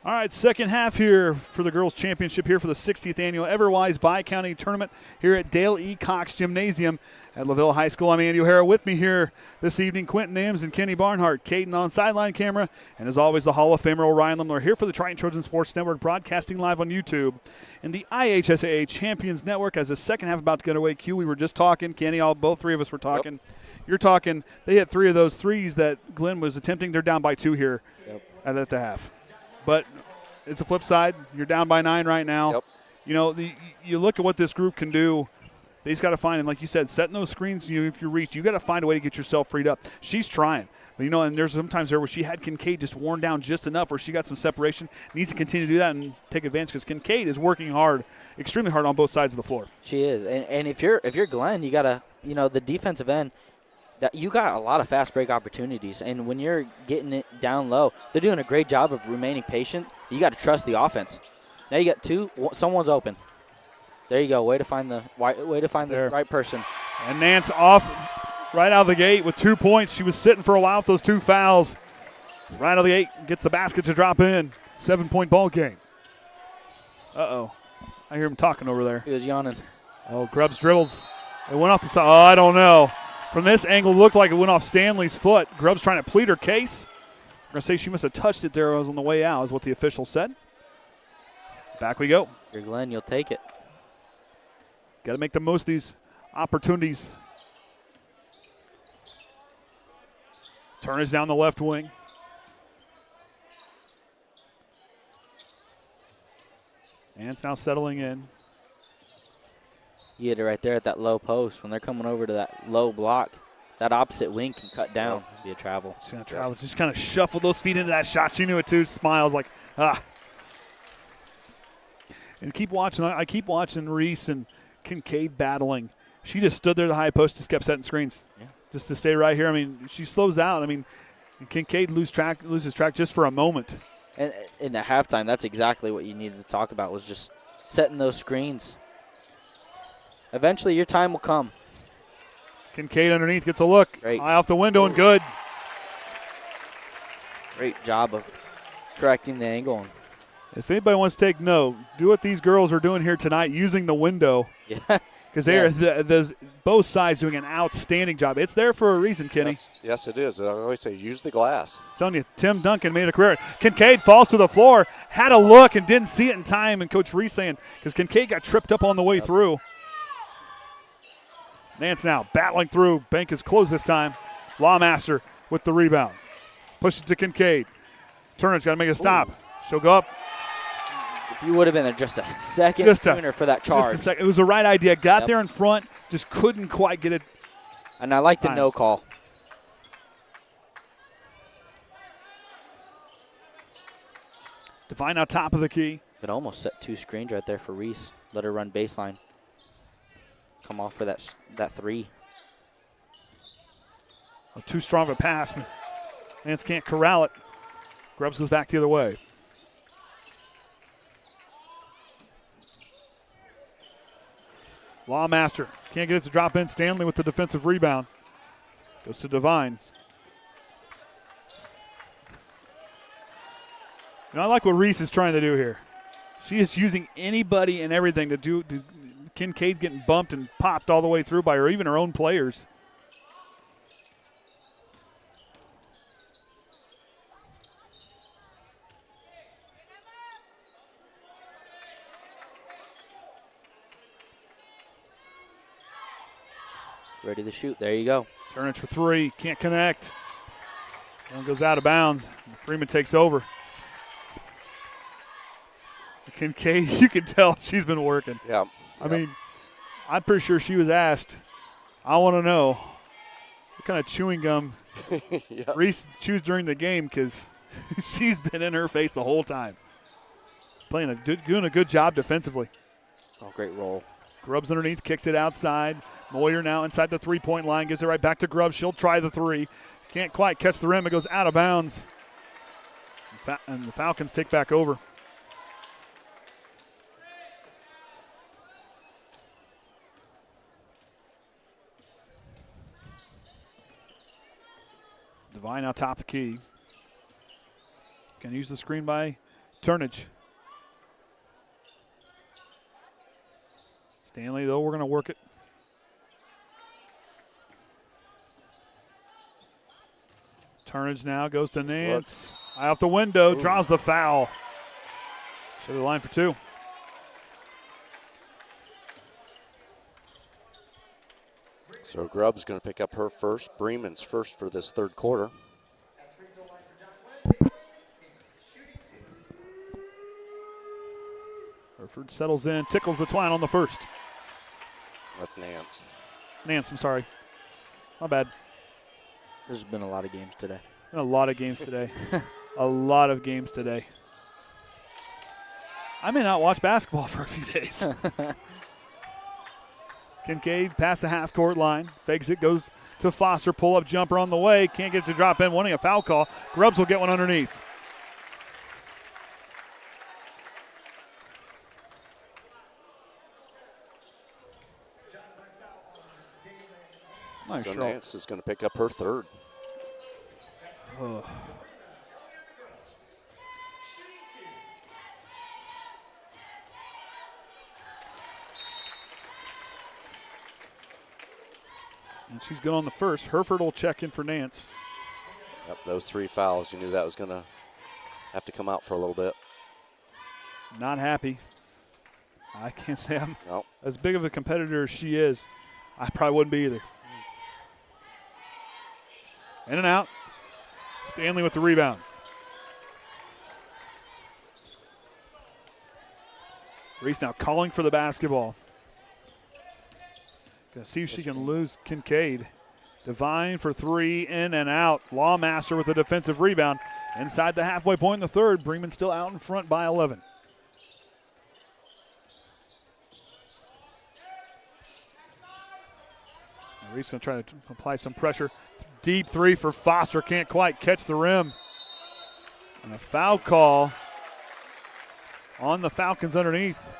All right, second half here for the girls' championship here for the 60th annual Everwise Bi-County Tournament here at Dale E. Cox Gymnasium at LaVille High School. I'm Andy O'Hara. With me here this evening, Quentin Nims and Kenny Barnhart. Caden on sideline camera, and as always, the Hall of Famer Orion Limler here for the Triton Trojan Sports Network, broadcasting live on YouTube and the IHSAA Champions Network as the second half about to get away. Q, we were just talking. Kenny, both three of us were talking. Yep. You're talking. They hit 3 of those threes that Glenn was attempting. They're down by 2 here at the half. But it's a flip side. You're down by 9 right now. Yep. You know, you look at what this group can do. They just got to find, and like you said, setting those screens, if you reach, you got to find a way to get yourself freed up. She's trying. But, and there's sometimes there where she had Kincaid just worn down just enough where she got some separation. Needs to continue to do that and take advantage because Kincaid is working hard, extremely hard on both sides of the floor. She is. And if you're Glenn, you got to, the defensive end, that you got a lot of fast break opportunities, and when you're getting it down low, they're doing a great job of remaining patient. You got to trust the offense. Now you got 2, someone's open. There you go. Way to find the right person. And Nance off right out of the gate with 2 points. She was sitting for a while with those 2 fouls. Right out of the gate, gets the basket to drop in. 7-point ball game. Uh-oh. I hear him talking over there. He was yawning. Oh, Grubbs dribbles. It went off the side. Oh, I don't know. From this angle, it looked like it went off Stanley's foot. Grubbs trying to plead her case. I'm going to say she must have touched it there. It was on the way out, is what the official said. Back we go. You're Glenn, you'll take it. Got to make the most of these opportunities. Turner's down the left wing. And it's now settling in. You hit it right there at that low post. When they're coming over to that low block, that opposite wing can cut down. Be a travel. She's going to travel. Just kind of shuffle those feet into that shot. She knew it too. Smiles like, ah. And keep watching. I keep watching Reese and Kincaid battling. She just stood there at the high post, just kept setting screens. Yeah. Just to stay right here. I mean, she slows down. I mean, Kincaid loses track just for a moment. And in the halftime, that's exactly what you needed to talk about, was just setting those screens. Eventually, your time will come. Kincaid underneath gets a look. Great. Eye off the window and good. Great job of correcting the angle. If anybody wants to take note, do what these girls are doing here tonight, using the window. Yeah. Because there's both sides doing an outstanding job. It's there for a reason, Kenny. Yes, it is. I always say use the glass. I'm telling you, Tim Duncan made a career. Kincaid falls to the floor, had a look and didn't see it in time. And Coach Reese saying, because Kincaid got tripped up on the way through. Nance now battling through. Bank is closed this time. Lawmaster with the rebound. Pushes to Kincaid. Turner's got to make a stop. She'll go up. If you would have been there just a second sooner for that charge. Just a second. It was the right idea. Got there in front, just couldn't quite get it. And I like the no call. Devine on top of the key. Could almost set 2 screens right there for Reese. Let her run baseline. Come off for that 3. Too strong of a pass. Nance can't corral it. Grubbs goes back the other way. Lawmaster can't get it to drop in. Stanley with the defensive rebound. Goes to Devine. I like what Reese is trying to do here. She is using anybody and everything to do. Kincaid getting bumped and popped all the way through by her, even her own players. Ready to shoot. There you go. Turnage for 3. Can't connect. One goes out of bounds. Bremen takes over. Kincaid, you can tell she's been working. Yeah. I mean, I'm pretty sure she was asked, I want to know what kind of chewing gum Reese chews during the game, because she's been in her face the whole time. Doing a good job defensively. Oh, great roll. Grubbs underneath, kicks it outside. Moyer now inside the 3-point line, gives it right back to Grubbs. She'll try the 3. Can't quite catch the rim. It goes out of bounds. And the Falcons take back over. Devine now top the key. Can use the screen by Turnage. Stanley, though, we're going to work it. Turnage now goes to Nance. Eye off the window, draws the foul. So the line for 2. So Grubb's going to pick up her first. Bremen's first for this third quarter. Hereford settles in, tickles the twine on the first. That's Nance. Nance, I'm sorry. My bad. There's been a lot of games today. Been a lot of games today. A lot of games today. I may not watch basketball for a few days. Kincaid past the half-court line. Fakes it, goes to Foster. Pull-up jumper on the way. Can't get it to drop in. Wanting a foul call. Grubbs will get one underneath. Nice so shot. Nance is going to pick up her third. And she's good on the first. Hereford will check in for Nance. Yep, those 3 fouls, you knew that was going to have to come out for a little bit. Not happy. I can't say I'm Nope. as big of a competitor as she is. I probably wouldn't be either. In and out. Stanley with the rebound. Reese now calling for the basketball. Gonna see if she can lose Kincaid. Devine for 3, in and out. Lawmaster with a defensive rebound. Inside the halfway point in the third. Bremen still out in front by 11. Reese gonna try to apply some pressure. Deep 3 for Foster. Can't quite catch the rim. And a foul call on the Falcons underneath.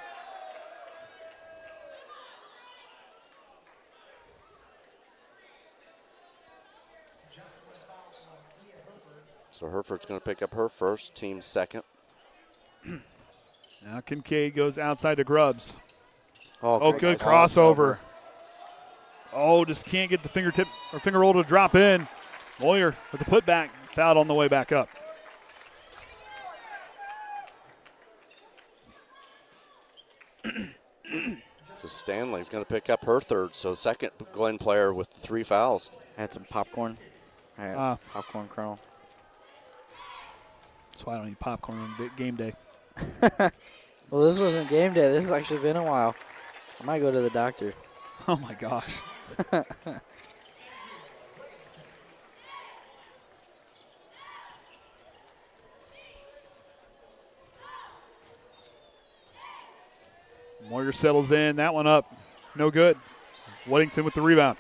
So Hereford's going to pick up her first, team second. Now Kincaid goes outside to Grubbs. Oh, Good crossover. Oh, just can't get the fingertip or finger roll to drop in. Moyer with the putback, fouled on the way back up. So Stanley's going to pick up her third. So second Glen player with 3 fouls. I had some popcorn. I had popcorn kernel. That's why I don't eat popcorn on game day. Well, this wasn't game day. This has actually been a while. I might go to the doctor. Oh, my gosh. Moyer settles in. That one up. No good. Weddington with the rebound.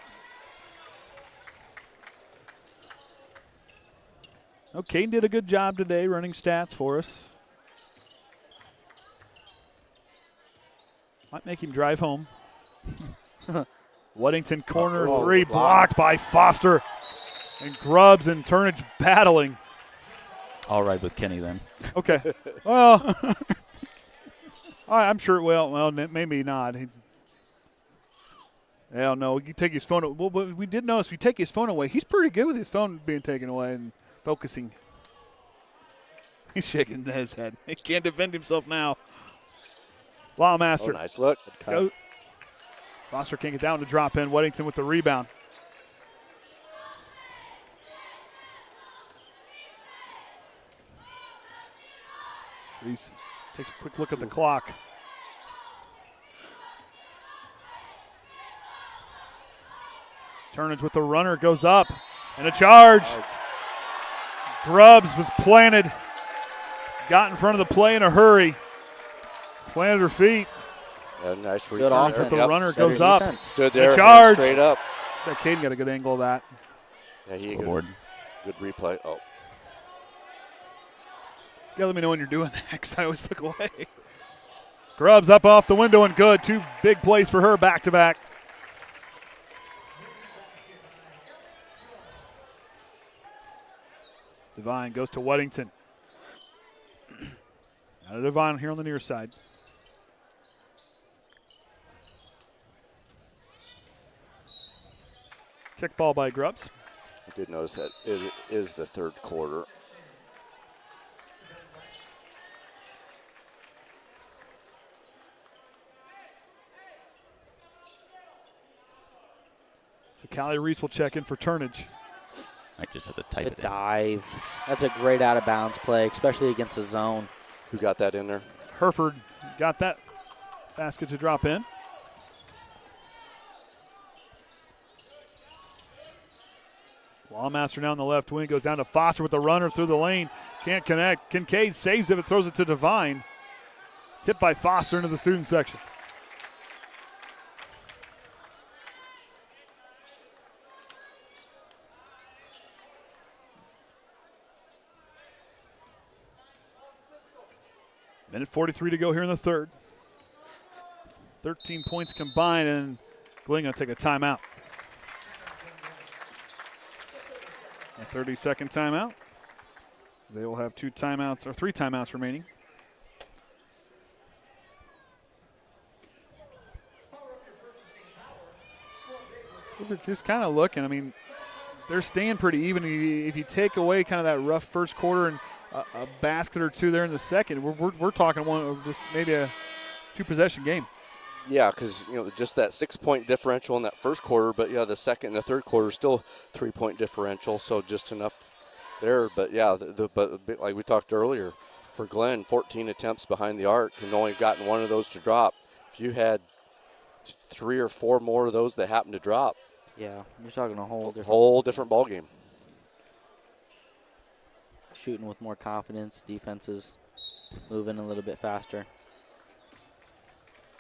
Oh, Caden did a good job today running stats for us. Might make him drive home. Weddington corner 3 blocked by Foster. And Grubbs and Turnage battling. I'll ride with Kenny then. Okay. Well, I'm sure. Well, maybe not. I don't know. You take his phone. Well, but we did notice we take his phone away. He's pretty good with his phone being taken away and focusing. He's shaking his head. He can't defend himself now. Lawmaster. Oh, nice look. Foster can't get down to drop in. Weddington with the rebound. Reese takes a quick look at the clock. Turnage with the runner, goes up, and a charge. Grubbs was planted. Got in front of the play in a hurry. Planted her feet. Nice Good return offense. there. The runner goes up. defense. Stood there, The charge. straight up. That Caden got a good angle of that. Yeah, he Scoreboard. good replay. Oh, You gotta let me know when you're doing that because I always look away. Grubbs up off the window and good. 2 big plays for her back to back. Devine goes to Weddington. Out of Devine here on the near side. Kick ball by Grubbs. I did notice that it is the third quarter. So Callie Reese will check in for Turnage. I just have to type The it in. dive. That's a great out of bounds play, especially against the zone. Who got that in there? Hereford got that basket to drop in. Lawmaster now on the left wing, goes down to Foster with the runner through the lane. Can't connect. Kincaid saves it, but throws it to Devine. Tipped by Foster into the student section. Minute 43 to go here in the third. 13 points combined, and Glenn going to take a timeout. A 30-second timeout. They will have 2 timeouts, or 3 timeouts remaining. They're just kind of looking. I mean, they're staying pretty even. If you take away kind of that rough first quarter and a basket or 2 there in the second, we're talking one just maybe a 2-possession game. Yeah, because just that 6-point differential in that first quarter, but yeah, the second and the third quarter still 3-point differential, so just enough there. But yeah, but like we talked earlier, for Glenn, 14 attempts behind the arc and only gotten 1 of those to drop. If you had 3 or 4 more of those that happened to drop, yeah, you're talking a whole different ball game. Shooting with more confidence, defenses moving a little bit faster.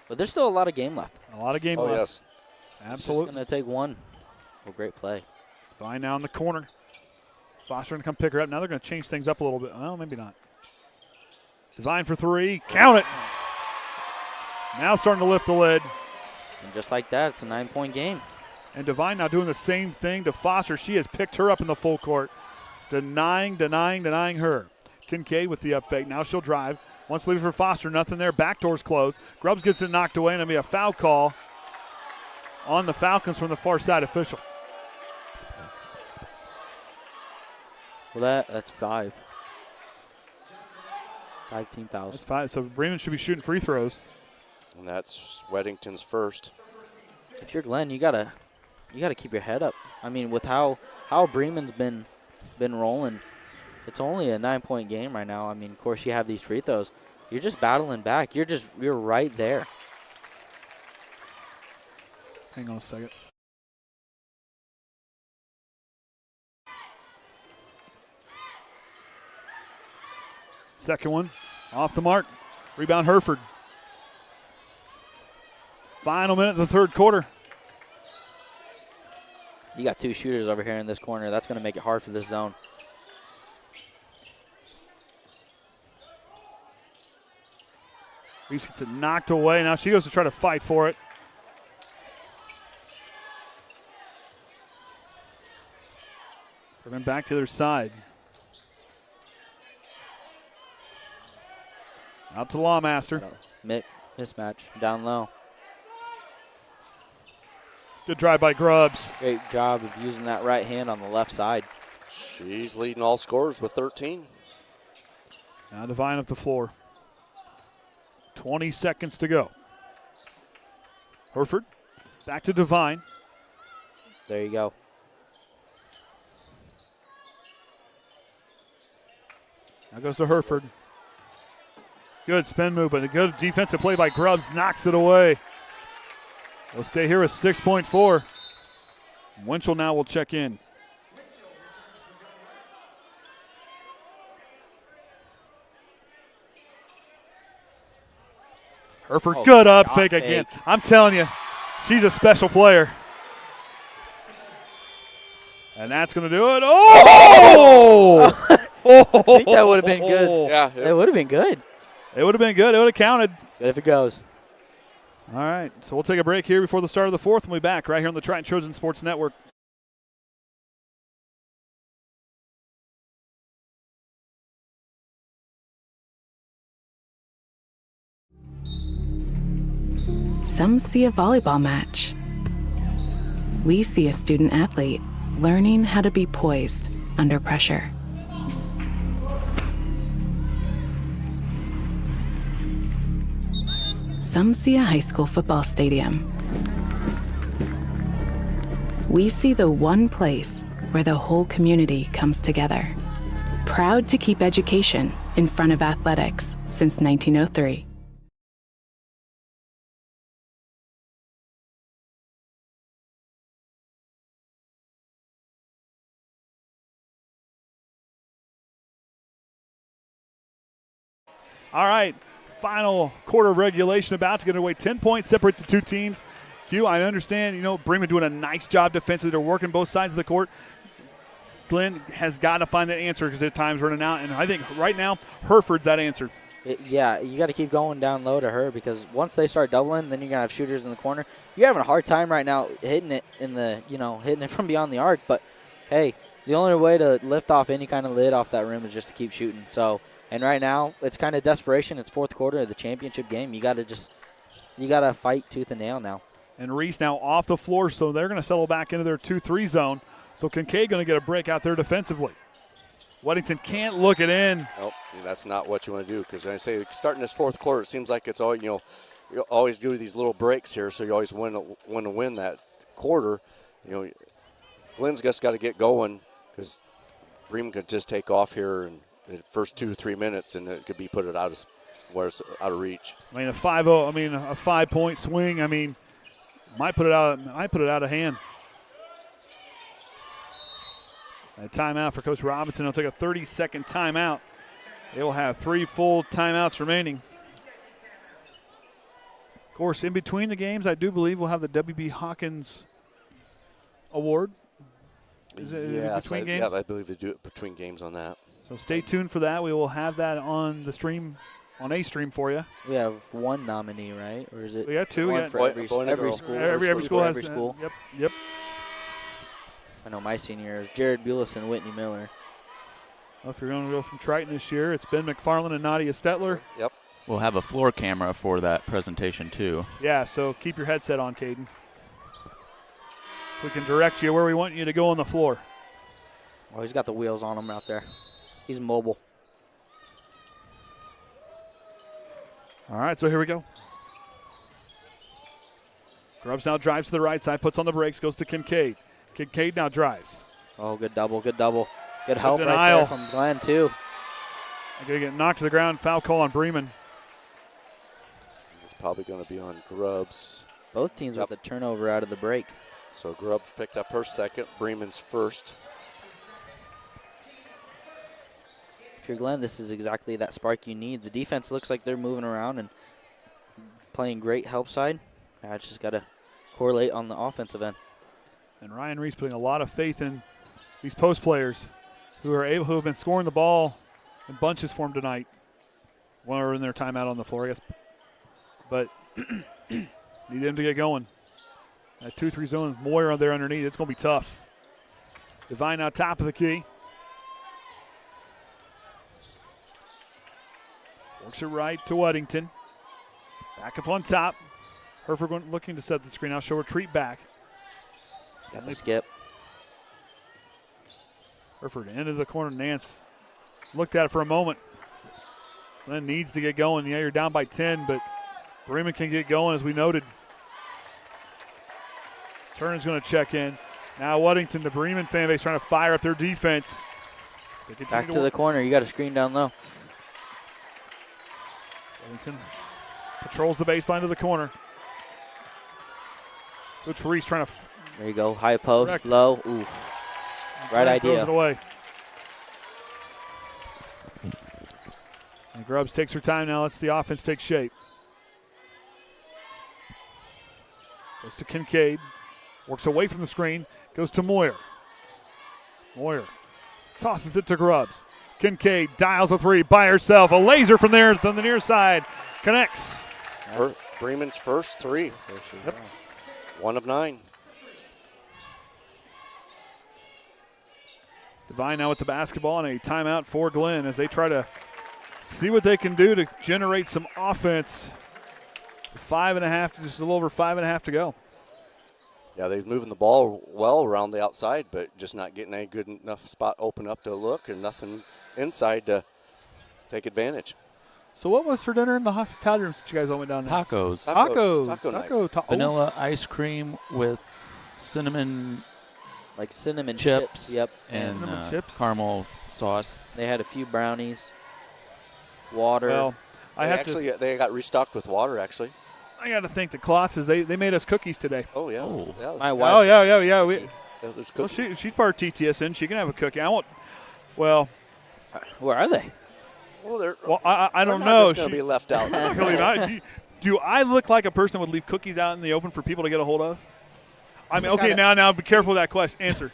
But there's still a lot of game left. A lot of game left. Yes. Absolutely. It's going to take one. Oh, great play. Fine now in the corner. Foster going to come pick her up. Now they're going to change things up a little bit. Well, maybe not. Devine for 3. Count it. Now starting to lift the lid. And just like that, it's a 9-point game. And Devine now doing the same thing to Foster. She has picked her up in the full court. Denying her. Kincaid with the up fake. Now she'll drive. Wants to leave it for Foster. Nothing there. Back door's closed. Grubbs gets it knocked away, and it'll be a foul call on the Falcons from the far side official. Well, that's 5. 5 team fouls. That's 5. So Bremen should be shooting free throws. And that's Weddington's first. If you're Glenn, you gotta keep your head up. I mean, with how Bremen's been rolling, it's only a 9-point game right now. I mean, of course, you have these free throws. You're just battling back. You're right there. Hang on a second. Second one, off the mark. Rebound Hereford. Final minute of the third quarter. You got 2 shooters over here in this corner. That's going to make it hard for this zone. Reese gets it knocked away. Now she goes to try to fight for it. Bring back to the other side. Out to Lawmaster. Mismatch down low. Good drive by Grubbs. Great job of using that right hand on the left side. She's leading all scorers with 13. Now Devine up the floor. 20 seconds to go. Hereford back to Devine. There you go. Now goes to Hereford. Good spin move, but a good defensive play by Grubbs knocks it away. We'll stay here with 6.4. Winchell now will check in. Hereford, good up fake again. I'm telling you, she's a special player. And that's going to do it. Oh! I think that would have been good. Yeah. It would have been good. It would have been good. It would have counted. Good if it goes. All right, so we'll take a break here before the start of the fourth, and we'll be back right here on the Triton Trojan Sports Network. Some see a volleyball match. We see a student athlete learning how to be poised under pressure. Some see a high school football stadium. We see the one place where the whole community comes together. Proud to keep education in front of athletics since 1903. All right, final quarter of regulation about to get away. 10 points separate the two teams. Hugh, I understand, Bremen doing a nice job defensively. They're working both sides of the court. Glenn has got to find that answer because at times running out, and I think right now Hereford's that answer. Yeah, you got to keep going down low to her because once they start doubling, then you're gonna have shooters in the corner. You're having a hard time right now hitting it hitting it from beyond the arc. But hey, the only way to lift off any kind of lid off that rim is just to keep shooting. So, and right now it's kind of desperation. It's fourth quarter of the championship game. You got to fight tooth and nail now. And Reese now off the floor, so they're going to settle back into their 2-3 zone. So Kincaid going to get a break out there defensively. Weddington can't look it in. Nope, that's not what you want to do because I say starting this fourth quarter, it seems like it's all you always do these little breaks here, so you always win that quarter. Glenn's just got to get going because Bremen could just take off here in the first 2-3 minutes, and it could be put it out of reach. I mean a 5-point swing. Might put it out of hand. A timeout for Coach Robinson. He'll take a 30-second timeout. They will have 3 full timeouts remaining. Of course, in between the games, I do believe we'll have the W.B. Hawkins Award. Is it between games? Yeah, I believe they do it between games on that. So stay tuned for that. We will have that on the stream, on a stream for you. We have one nominee, right? Or is it? We got 2. One for every school. Every school has. Every school. Yep. I know my senior year is Jared Bulis and Whitney Miller. Well, if you're going to go from Triton this year, it's Ben McFarland and Nadia Stetler. Yep. We'll have a floor camera for that presentation, too. Yeah, so keep your headset on, Caden. We can direct you where we want you to go on the floor. Oh, he's got the wheels on him out there. He's mobile. All right, so here we go. Grubbs now drives to the right side, puts on the brakes, goes to Kincaid. Kincaid now drives. Oh, good double, good double. Good help right denial there from Glenn, too. They're going to get knocked to the ground. Foul call on Bremen. It's probably going to be on Grubbs. Both teams with the turnover out of the break. So Grubbs picked up her second, Bremen's first. If you're Glenn, this is exactly that spark you need. The defense looks like they're moving around and playing great help side. I just got to correlate on the offensive end. And Ryan Reese putting a lot of faith in these post players who have been scoring the ball in bunches for him tonight. One are in their timeout on the floor, I guess. But need them to get going. That 2-3 zone, Moyer on there underneath. It's going to be tough. Devine now top of the key. Works it right to Weddington. Back up on top. Hereford looking to set the screen. Now she'll retreat back. Got the skip. Hereford into the corner. Nance looked at it for a moment. Glenn needs to get going. Yeah, you're down by 10, but Bremen can get going as we noted. Turner's going to check in. Now Weddington, the Bremen fan base, trying to fire up their defense. Back to the corner. You got a screen down low. Weddington patrols the baseline to the corner. Coach Reese trying to. There you go. High post, low. Ooh. Right idea. Throws it away. And Grubbs takes her time now. Lets the offense take shape. Goes to Kincaid. Works away from the screen. Goes to Moyer. Moyer tosses it to Grubbs. Kincaid dials a 3 by herself. A laser from there on the near side. Connects. Bremen's first 3. Yep. 1 of 9. Devine now with the basketball and a timeout for Glenn as they try to see what they can do to generate some offense 5.5, just a little over 5.5 to go. Yeah, they're moving the ball well around the outside, but just not getting a good enough spot open up to look and nothing inside to take advantage. So what was for dinner in the hospitality rooms that you guys all went down there? Tacos. Taco night. Vanilla ice cream with cinnamon Like cinnamon chips. Yep. And Cinnamon chips? caramel sauce. They had a few brownies, water. Well, They got restocked with water, actually. I got to thank the Klotzes. They made us cookies today. Oh, yeah. Oh. Yeah. My wife. Oh, yeah. Yeah, there's Well, cookies. she's part of TTSN. She can have a cookie. Well, Where are they? Well, I they're don't not know. just going to be left out. Really not. Do I look like a person that would leave cookies out in the open for people to get a hold of? I mean, okay, now be careful with that question. Answer.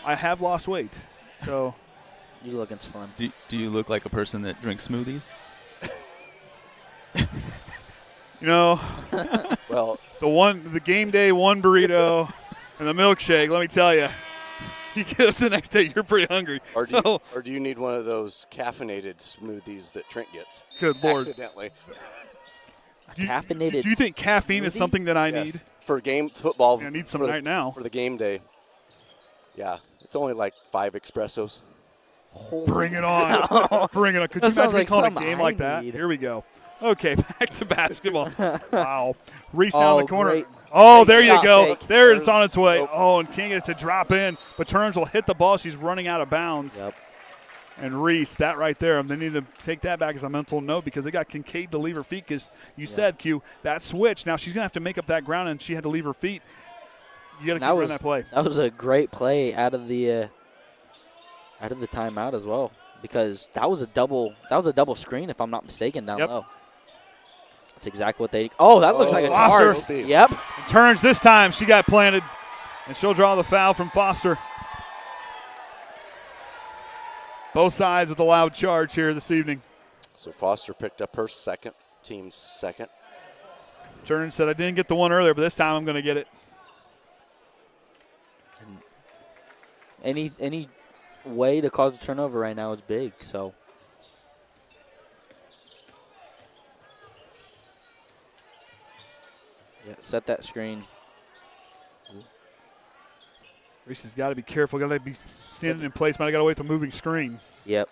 I have lost weight, so. You looking slim. Do you look like a person that drinks smoothies? You know, Well, the game day one burrito and the milkshake. Let me tell you, you get up the next day, you're pretty hungry. or do you need one of those caffeinated smoothies that Trent gets? Good Lord. Accidentally. Caffeinated. Do you think caffeine is smoothie? something that I Yes. need? For game football. Yeah, I need some for right now. For the game day. Yeah, it's only like 5 espressos. Bring it on. Bring it on. Could you That sounds imagine like calling a something game I like that? need. Here we go. Okay, back to basketball. Wow. Reese down the corner. Great. Oh, Great there you shot go. fake. There it's on its way. Open. Oh, and can't get it to drop in. But Turns will hit the ball. She's running out of bounds. Yep. And Reese, that right there, they need to take that back as a mental note because they got Kincaid to leave her feet because you said, Q, that switch. Now she's going to have to make up that ground, and she had to leave her feet. You got to keep running that play. That was a great play out of the timeout as well because that was a double screen if I'm not mistaken down low. That's exactly what they. Oh, that looks like a Foster. charge. Yep. Turns this time. She got planted, and she'll draw the foul from Foster. Both sides with a loud charge here this evening. So Foster picked up her team's second. Turns said, I didn't get the one earlier, but this time I'm going to get it. Any way to cause a turnover right now is big. So. Yeah, set that screen. Reese has got to be careful. Got to be standing in place. Might have got away from moving screen. Yep.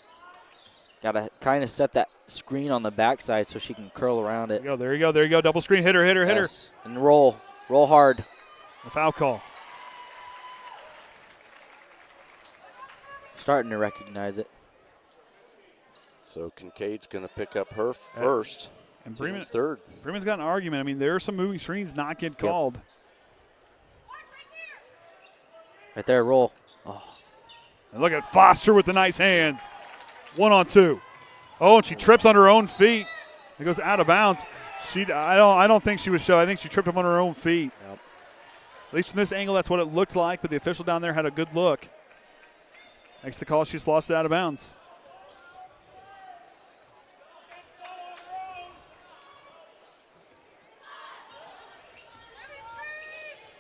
Got to kind of set that screen on the backside so she can curl around it. There you go. Double screen. Hit her. Yes. And roll hard. A foul call. Starting to recognize it. So Kincaid's going to pick up her first. And Bremen, third. Bremen's got an argument. I mean, there are some moving screens not get called. Right there, roll. Oh. And look at Foster with the nice hands. 1-on-2. Oh, and she trips on her own feet. It goes out of bounds. I don't think she was shown. I think she tripped up on her own feet. Yep. At least from this angle, that's what it looked like. But the official down there had a good look. Makes the call. She's lost it out of bounds.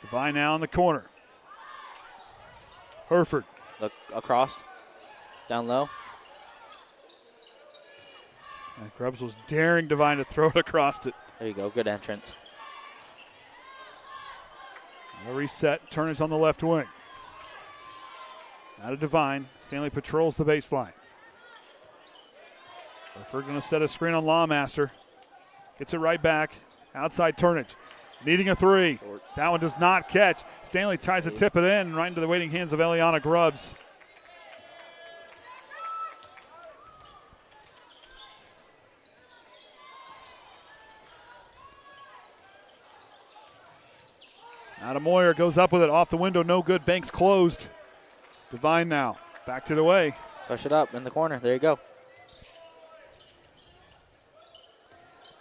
Devine now in the corner. Herford. Look across. Down low. And Grubbs was daring Devine to throw it across it. There you go. Good entrance. A reset. Turner's on the left wing. Out of Devine. Stanley patrols the baseline. Herford going to set a screen on Lawmaster. Gets it right back. Outside Turnage. Needing a three. Short. That one does not catch. Stanley tries to tip it in right into the waiting hands of Eliana Grubbs. Adam Moyer goes up with it off the window. No good. Banks closed. Devine now. Back to the way. Push it up in the corner. There you go.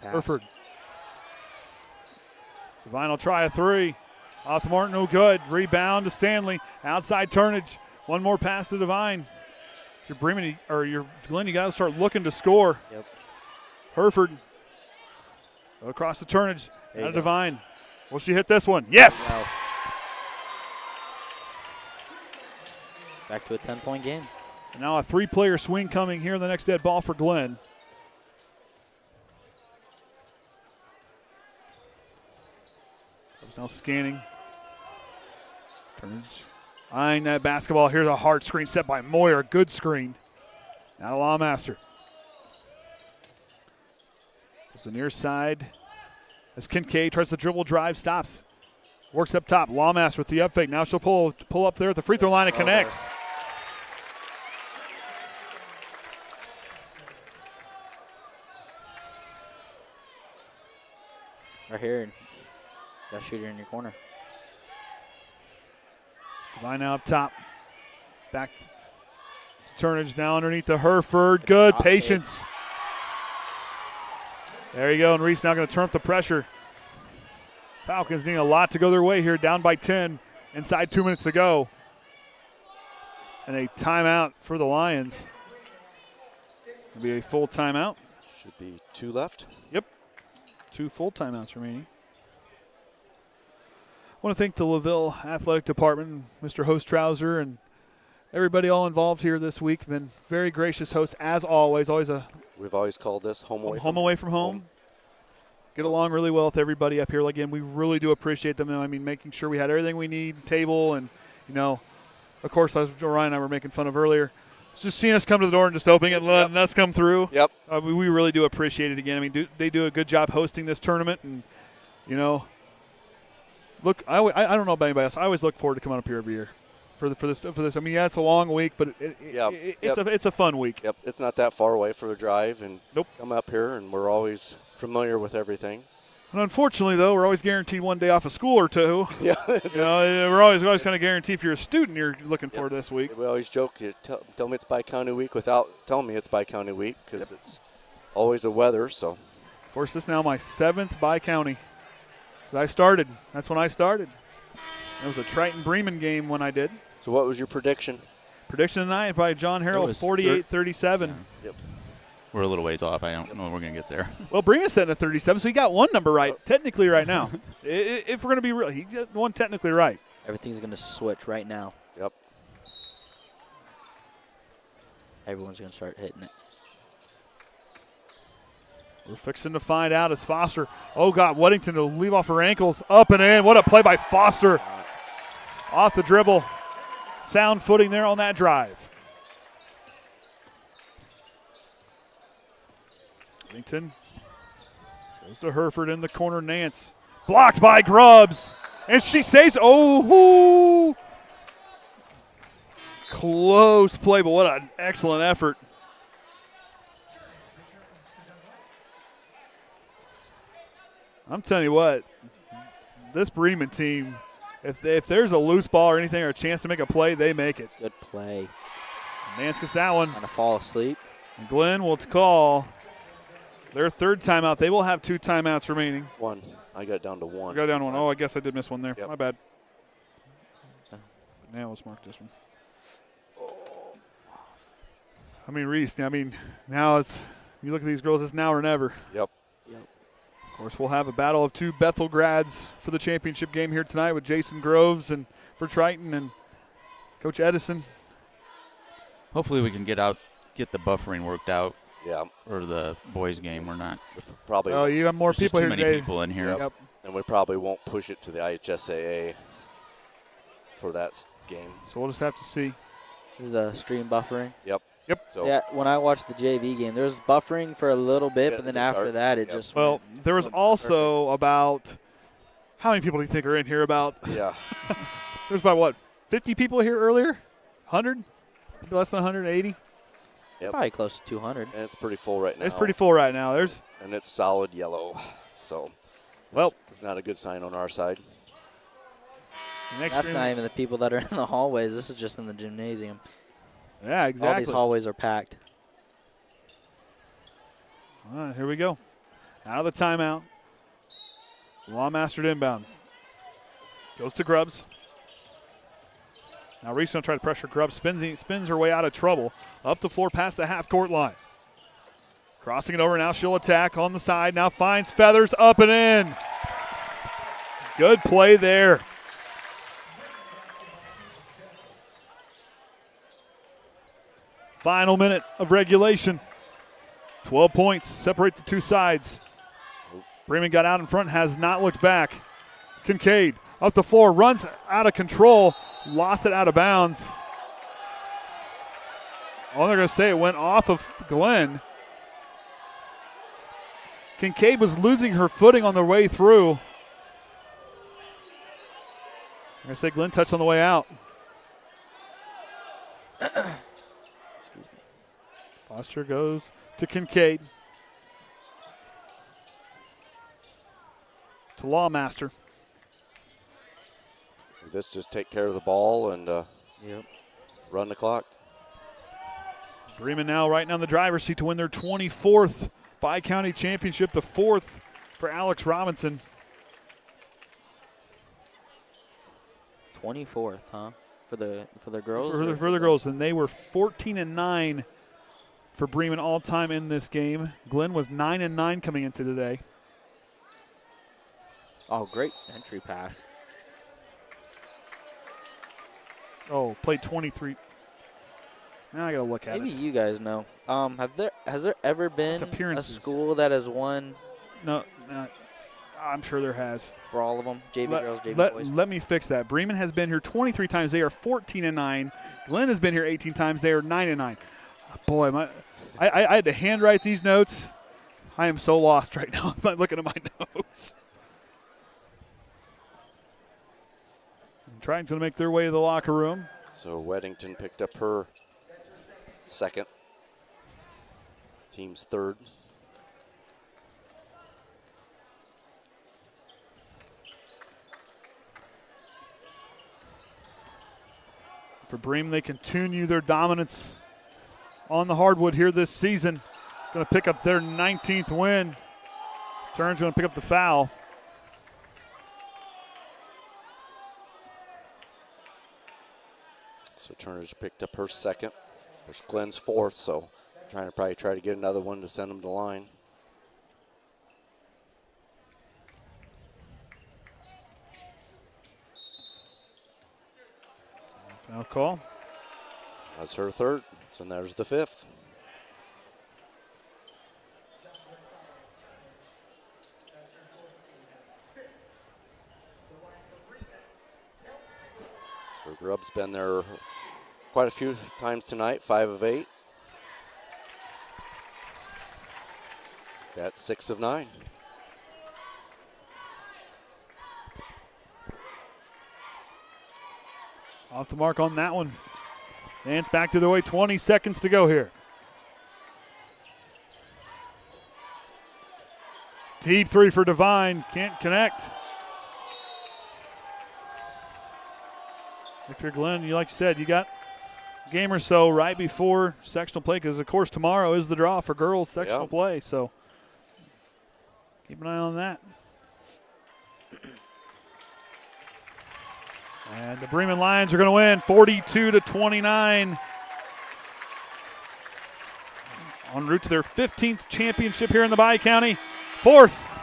Pass. Herford. Devine will try a three. Off the mark, no good. Rebound to Stanley. Outside Turnage. One more pass to Devine. If you're Bremen or you're Glenn, you got to start looking to score. Yep. Herford. Across the Turnage. There you Out of go. Devine. Will she hit this one? Yes! Wow. Back to a 10-point game. And now a three-player swing coming here in the next dead ball for Glenn. Now scanning. Turns. Eyeing that basketball. Here's a hard screen set by Moyer. Good screen. Now Lawmaster. Goes to the near side. As Kincaid tries to dribble drive, stops. Works up top. Lawmaster with the up fake. Now she'll pull up there at the free throw line and connects. Right here. That shooter in your corner. Line now up top. Back to Turnage now underneath to Herford. Good patience. There you go. And Reese now going to turn up the pressure. Falcons need a lot to go their way here. Down by 10. Inside 2 minutes to go. And a timeout for the Lions. It'll be a full timeout. Should be 2 left. Yep. 2 full timeouts remaining. I want to thank the LaVille Athletic Department, Mr. Host Trouser, and everybody all involved here this week. Been very gracious hosts as always. We've always called this home away from home. Get along really well with everybody up here. Again, we really do appreciate them. I mean, making sure we had everything we need, table, and of course, as Ryan and I were making fun of earlier, just seeing us come to the door and just opening it and letting us come through. Yep. We really do appreciate it again. I mean, they do a good job hosting this tournament, and look, I don't know about anybody else. I always look forward to coming up here every year for this. I mean, yeah, it's a long week, but it's a fun week. Yep, it's not that far away for a drive, and nope. Come up here, and we're always familiar with everything. And unfortunately, though, we're always guaranteed one day off of school or two. Yeah, we're always kind of guaranteed if you're a student, you're looking forward to this week. We always joke, you tell me it's Bi-County week without telling me it's Bi-County week because it's always a weather. So, of course, this is now my 7th Bi-County. That's when I started. It was a Triton-Bremen game when I did. So what was your prediction? Prediction tonight by John Harrell, 48-37. Yeah. Yep. We're a little ways off. I don't know if we're going to get there. Well, Bremen's setting at 37, so he got one number right, technically right now. If we're going to be real, he got one technically right. Everything's going to switch right now. Yep. Everyone's going to start hitting it. We're fixing to find out as Foster. Oh, God, Weddington to leave off her ankles. Up and in. What a play by Foster. Off the dribble. Sound footing there on that drive. Weddington goes to Herford in the corner. Nance. Blocked by Grubbs. And she saves. Oh, close play, but what an excellent effort. I'm telling you what, this Bremen team, if there's a loose ball or anything or a chance to make a play, they make it. Good play. Nance gets that one. Trying to fall asleep. And Glenn will call their 3rd timeout. They will have 2 timeouts remaining. 1. I got down to 1. I got down to 1. Oh, I guess I did miss one there. Yep. My bad. Now let's mark this one. I mean, Reese, now it's, you look at these girls, it's now or never. Yep. Of course, we'll have a battle of 2 Bethel grads for the championship game here tonight with Jason Groves and for Triton and Coach Edison. Hopefully we can get the buffering worked out. Yeah. For the boys' game, we're not. Probably. Oh, you have more There's people just here too many today. people in here. Yep. And we probably won't push it to the IHSAA for that game. So we'll just have to see. This is the stream buffering. Yep. So yeah, when I watched the JV game, there was buffering for a little bit, but then after that, it just Well, there was also about, how many people do you think are in here? Yeah. There's about, 50 people here earlier? 100? Maybe less than 180? Yep. Probably close to 200. And it's pretty full right now. It's pretty full right now. And it's solid yellow. So, it's not a good sign on our side. That's not even the people that are in the hallways. This is just in the gymnasium. Yeah, exactly. All these hallways are packed. All right, here we go. Out of the timeout. Lawmaster inbound. Goes to Grubbs. Now Reese going to try to pressure Grubbs. Spins her way out of trouble. Up the floor past the half-court line. Crossing it over now. She'll attack on the side. Now finds Feathers up and in. Good play there. Final minute of regulation. 12 points separate the 2 sides. Bremen got out in front, has not looked back. Kincaid up the floor, runs out of control, lost it out of bounds. Oh, they're going to say it went off of Glenn. Kincaid was losing her footing on the way through. I'm going to say Glenn touched on the way out. Excuse me. Foster goes to Kincaid. To Lawmaster. This just take care of the ball and run the clock. Bremen now right now in the driver's seat to win their 24th Bi-County Championship, the 4th for Alex Robinson. 24th, huh? For the girls? For the girls, and they were 14-9 for Bremen all time in this game. Glenn was 9-9 coming into today. Oh, great entry pass. Oh, played 23. Now I got to look at it. Maybe you guys know. Has there ever been a school that has won? No, I'm sure there has. For all of them, JV girls, JV boys. Let me fix that. Bremen has been here 23 times. They are 14-9. Glenn has been here 18 times. They are 9-9. Boy, I had to handwrite these notes. I am so lost right now. I'm looking at my notes. Trying to make their way to the locker room. So Weddington picked up her second. Team's third. For Bremen, they continue their dominance on the hardwood here this season. Going to pick up their 19th win. Turner's going to pick up the foul. So Turner's picked up her second. There's Glenn's fourth, so probably try to get another one to send them to the line. Foul call. That's her third. So there's the fifth. So Grubb's been there quite a few times tonight, 5 of 8. That's 6 of 9. Off the mark on that one. Dance back to the way, 20 seconds to go here. Deep three for Devine, can't connect. If you're Glenn, like you said, you got a game or so right before sectional play, because of course tomorrow is the draw for girls sectional play, so keep an eye on that. And the Bremen Lions are going to win 42-29. En route to their 15th championship here in the Bi-County. 4th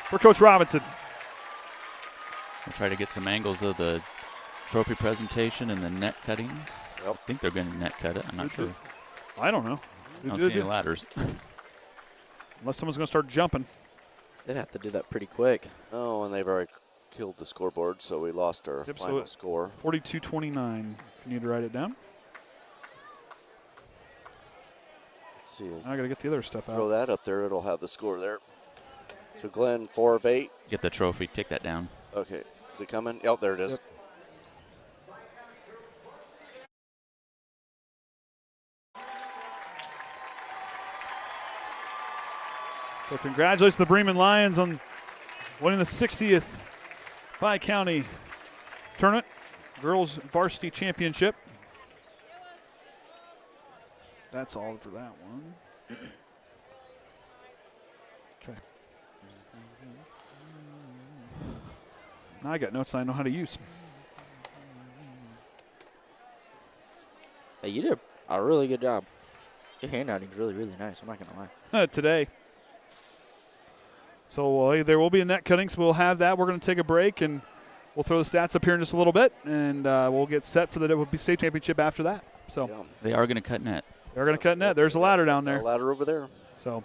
for Coach Robinson. We'll try to get some angles of the trophy presentation and the net cutting. Yep. I think they're going to net cut it. I'm not sure. I don't know. I don't see any ladders. Unless someone's going to start jumping. They'd have to do that pretty quick. Oh, and they've already killed the scoreboard, so we lost our final score. 42-29, if you need to write it down. Let's see. I got to get the other stuff out. Throw that up there. It'll have the score there. So Glenn, 4 of 8. Get the trophy. Take that down. Okay. Is it coming? Yep, there it is. Yep. So congratulations to the Bremen Lions on winning the 60th Bi-County Tournament Girls Varsity Championship. That's all for that one. Okay. Now I got notes I know how to use. Hey, you did a really good job. Your handwriting's really, really nice. I'm not going to lie. Today. So there will be a net cutting, so we'll have that. We're going to take a break, and we'll throw the stats up here in just a little bit, and we'll get set for the state championship after that. So they are going to cut net. They're going to cut net. There's a ladder down there. A ladder over there. So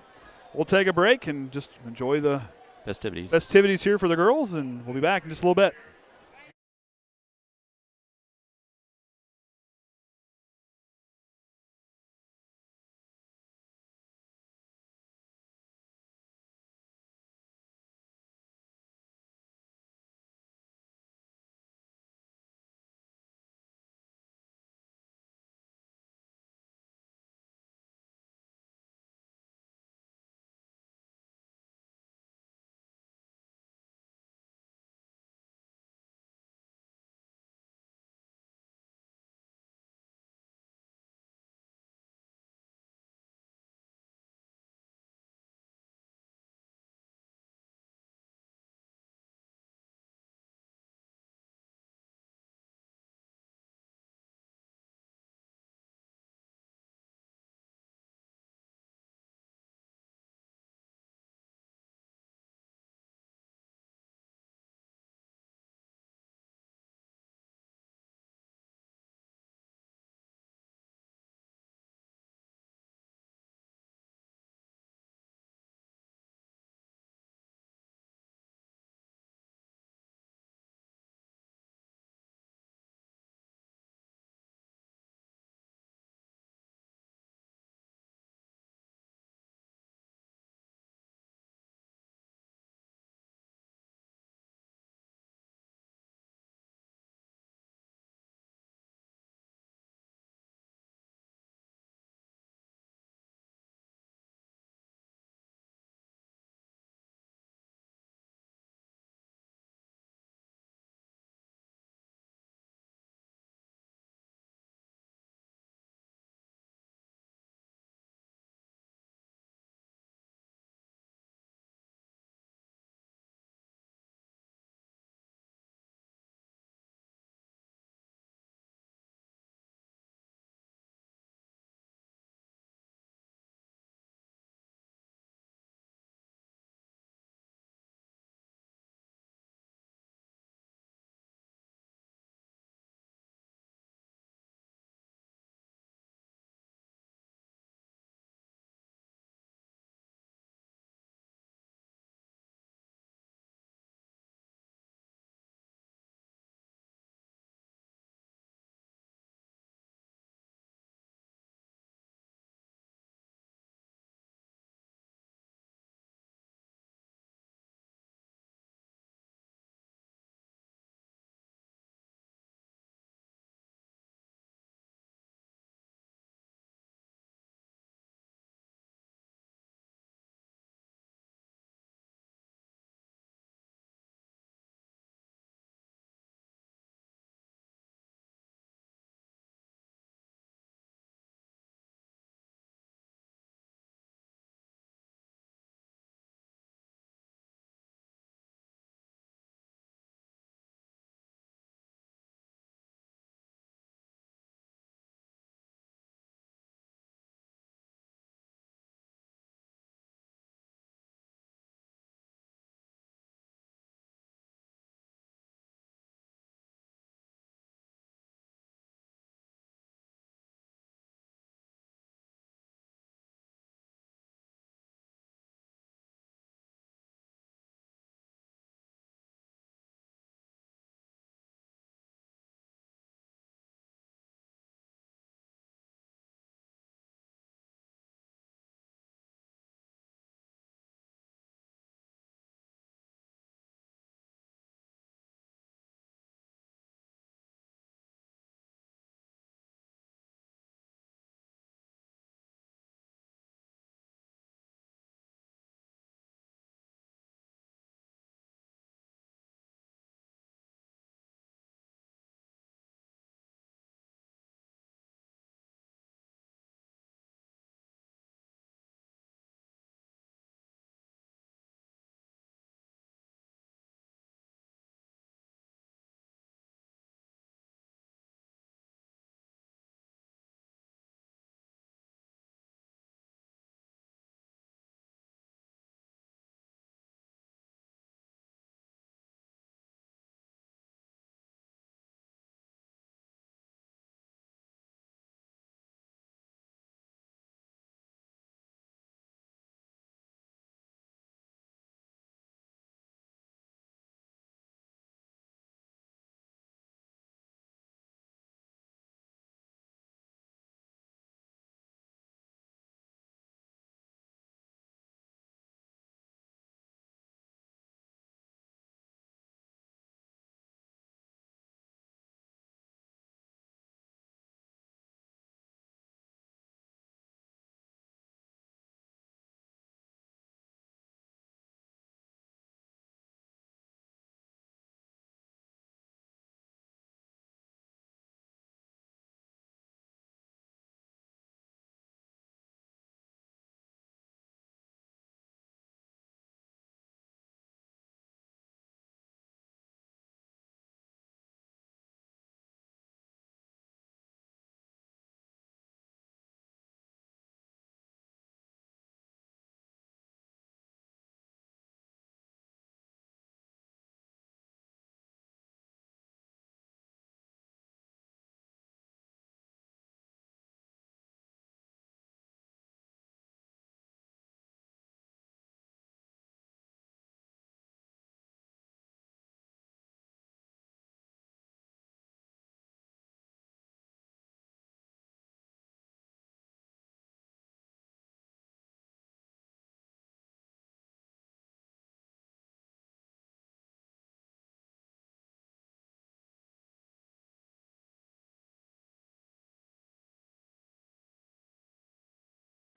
we'll take a break and just enjoy the festivities here for the girls, and we'll be back in just a little bit.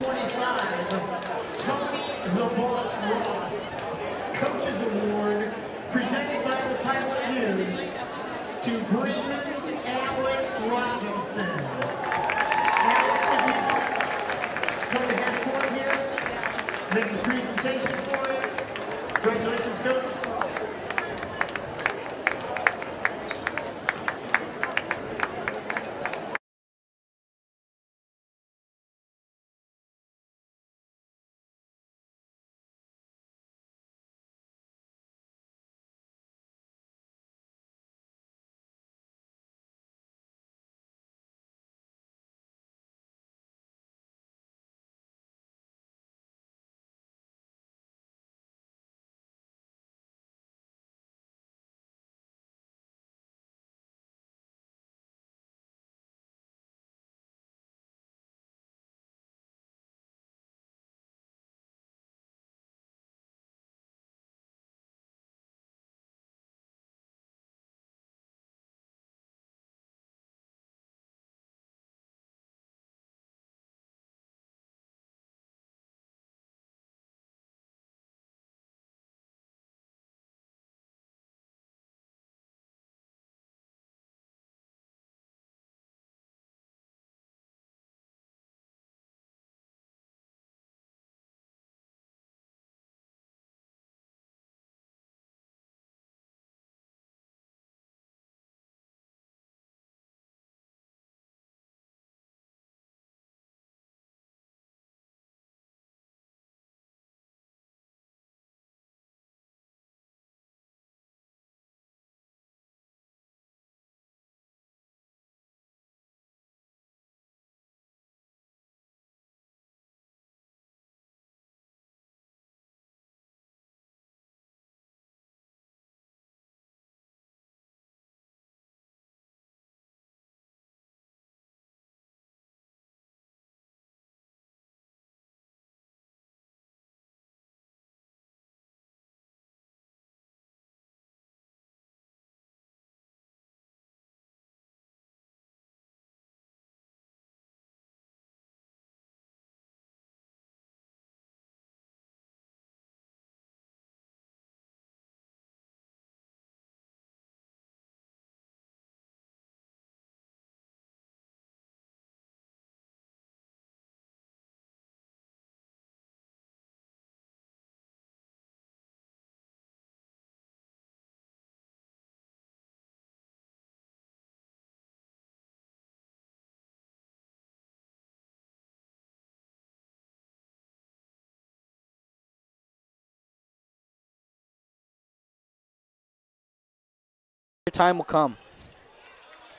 25, Tony the Boss Ross, Coaches Award, presented by the Pilot News, to Bremen's Alex Robinson. Alex, if you come to half court here, make the presentation for it. Congratulations, Coach. Your time will come.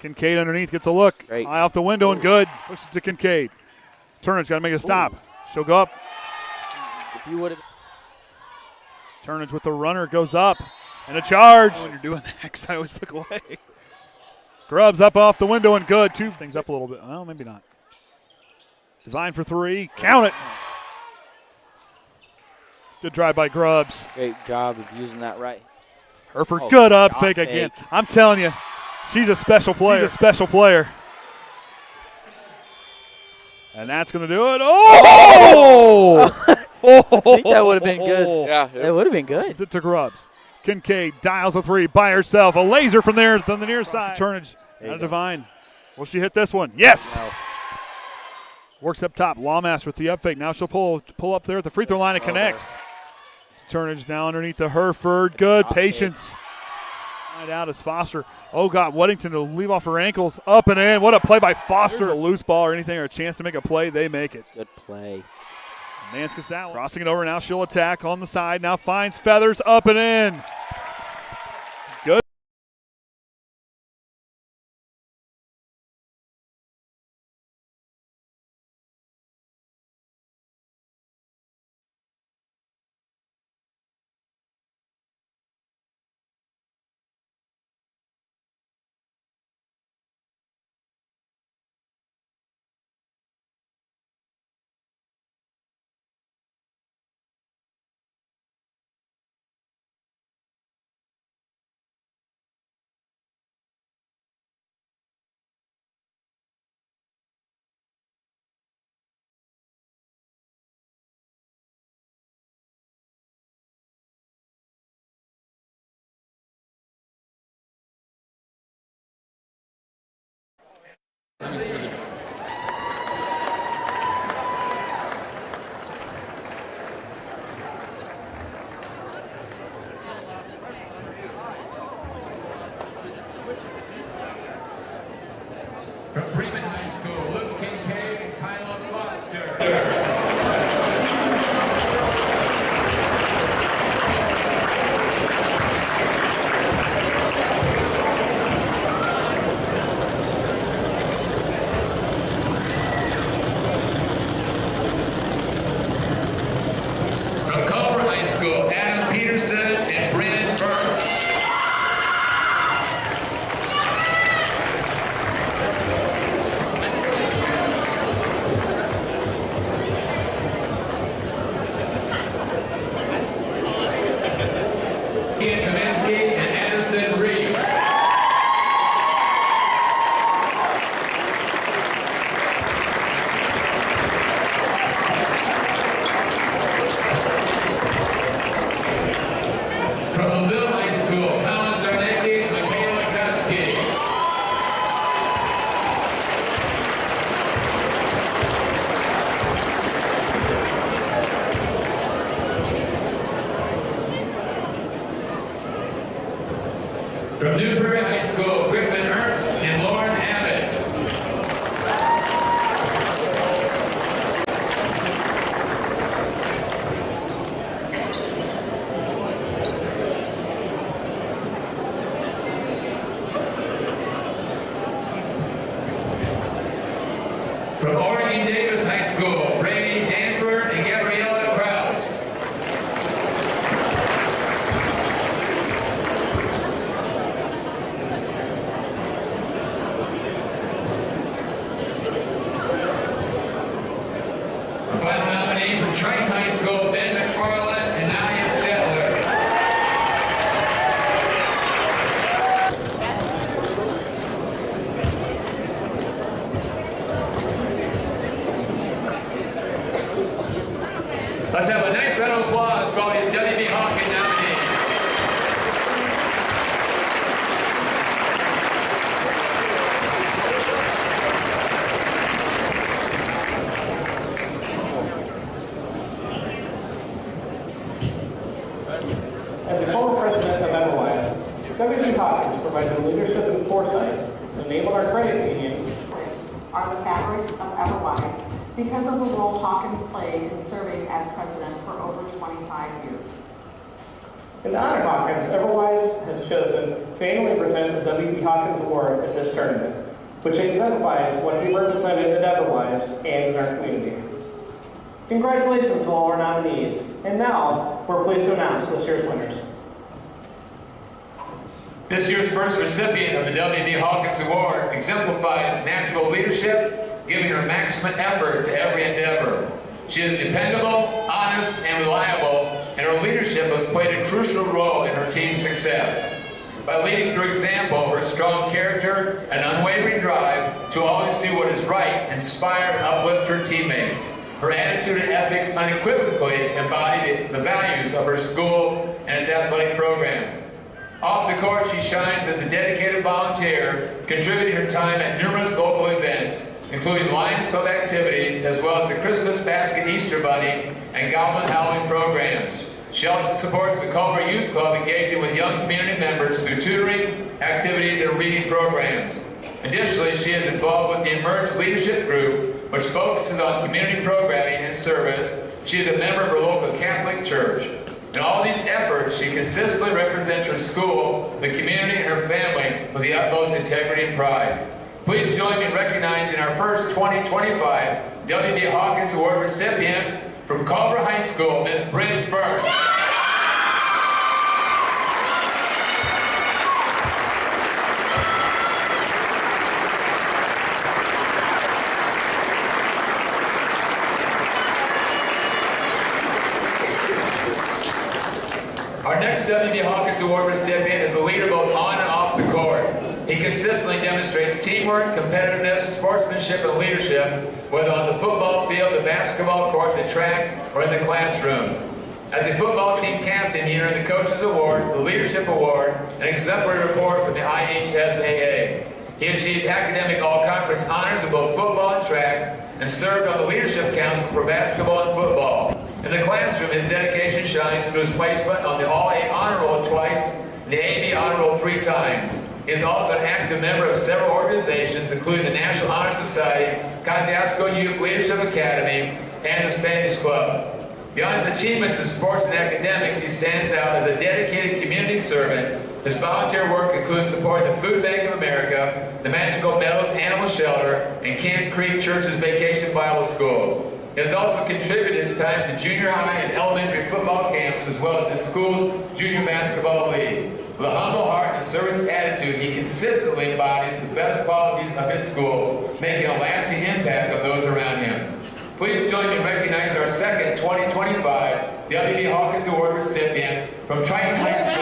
Kincaid underneath gets a look. Great. Eye off the window and good. Pushes to Kincaid. Turner's got to make a stop. She'll go up. If you would have. Turnage with the runner goes up. And a charge. When you're doing that, because I always look away. Grubbs up off the window and good. Two things up a little bit. Well, maybe not. Divine for three. Count it. Good drive by Grubbs. Great job of using that right. Herford, good up fake fake again. I'm telling you, she's a special player. She's a special player. And that's going to do it. Oh! I think that would have been good. Yeah. That would have been good. Sends it to Grubbs. Kincaid dials a three by herself. A laser from there on the near side. Turnage out of Divine. Will she hit this one? Yes! No. Works up top. Lawmaster with the up fake. Now she'll pull up there at the free throw line and connects. Turnage now underneath to Herford. Good patience. Right out is Foster. Oh, God, Weddington to leave off her ankles. Up and in. What a play by Foster. There's a loose ball or anything or a chance to make a play. They make it. Good play. Nance gets that one. Crossing it over now. She'll attack on the side. Now finds Feathers up and in. Good. From Bremen High School, Luke Kincaid and Kylo Foster. From Culver High School, Adam Peterson and Brennan Burke. Ian Kaminsky and Anderson Reese. From LaVille High School, Colin Zarnicki and Michaela Kuski. From Newbury High School, Griffin Ernst and Lauren Abbott. From Oregon Davis High School, Brady Danford and Gabriella Krause. The final nominee from Triton High School, Ben McFarland and Nadia Stetler. Let's have a nice round of applause for all these WB Hawkins nominees. As the former president of Everwise, WB Hawkins provides the leadership and foresight to enable our credit union are the fabric of Everwise because of the role Hawkins played in serving as president for over 25 years. In honor of Hawkins, Everwise has chosen to annually present the WB Hawkins Award at this tournament, which exemplifies what he represented at Everwise and in our community. Congratulations to all our nominees, and now we're pleased to announce this year's winners. This year's first recipient of the WB Hawkins Award exemplifies natural leadership, giving her maximum effort to every endeavor. She is dependable, honest, and reliable, and her leadership has played a crucial role in her team's success. By leading through example, her strong character and unwavering drive to always do what is right inspire and uplift her teammates. Her attitude and ethics unequivocally embody the values of her school and its athletic program. Off the court, she shines as a dedicated volunteer, contributing her time at numerous local events, including Lions Club activities, as well as the Christmas Basket Easter Bunny and Goblin Halloween programs. She also supports the Culver Youth Club, engaging with young community members through tutoring, activities, and reading programs. Additionally, she is involved with the Emerge Leadership Group, which focuses on community programming and service. She is a member of her local Catholic church. In all these efforts, she consistently represents her school, the community, and her family with the utmost integrity and pride. Please join me in recognizing our first 2025 WB Hawkins Award recipient from Culver High School, Ms. Brent Burke. Our next WB Hawkins Award recipient is a leader both on and off the court. He consistently demonstrates teamwork, competitiveness, sportsmanship, and leadership, whether on the football field, the basketball court, the track, or in the classroom. As a football team captain, he earned the Coaches Award, the Leadership Award, and an exemplary report from the IHSAA. He achieved academic all-conference honors in both football and track, and served on the Leadership Council for basketball and football. In the classroom, his dedication shines through his placement on the All-A Honor Roll twice and the AB Honor Roll 3 times. He is also an active member of several organizations, including the National Honor Society, Kosciuszko Youth Leadership Academy, and the Spanish Club. Beyond his achievements in sports and academics, he stands out as a dedicated community servant. His volunteer work includes supporting the Food Bank of America, the Magical Meadows Animal Shelter, and Camp Creek Church's Vacation Bible School. He has also contributed his time to junior high and elementary football camps, as well as his school's junior basketball league. With a humble heart and a servant's attitude, he consistently embodies the best qualities of his school, making a lasting impact on those around him. Please join me in recognizing our second 2025 W.B. Hawkins Award recipient from Triton High School.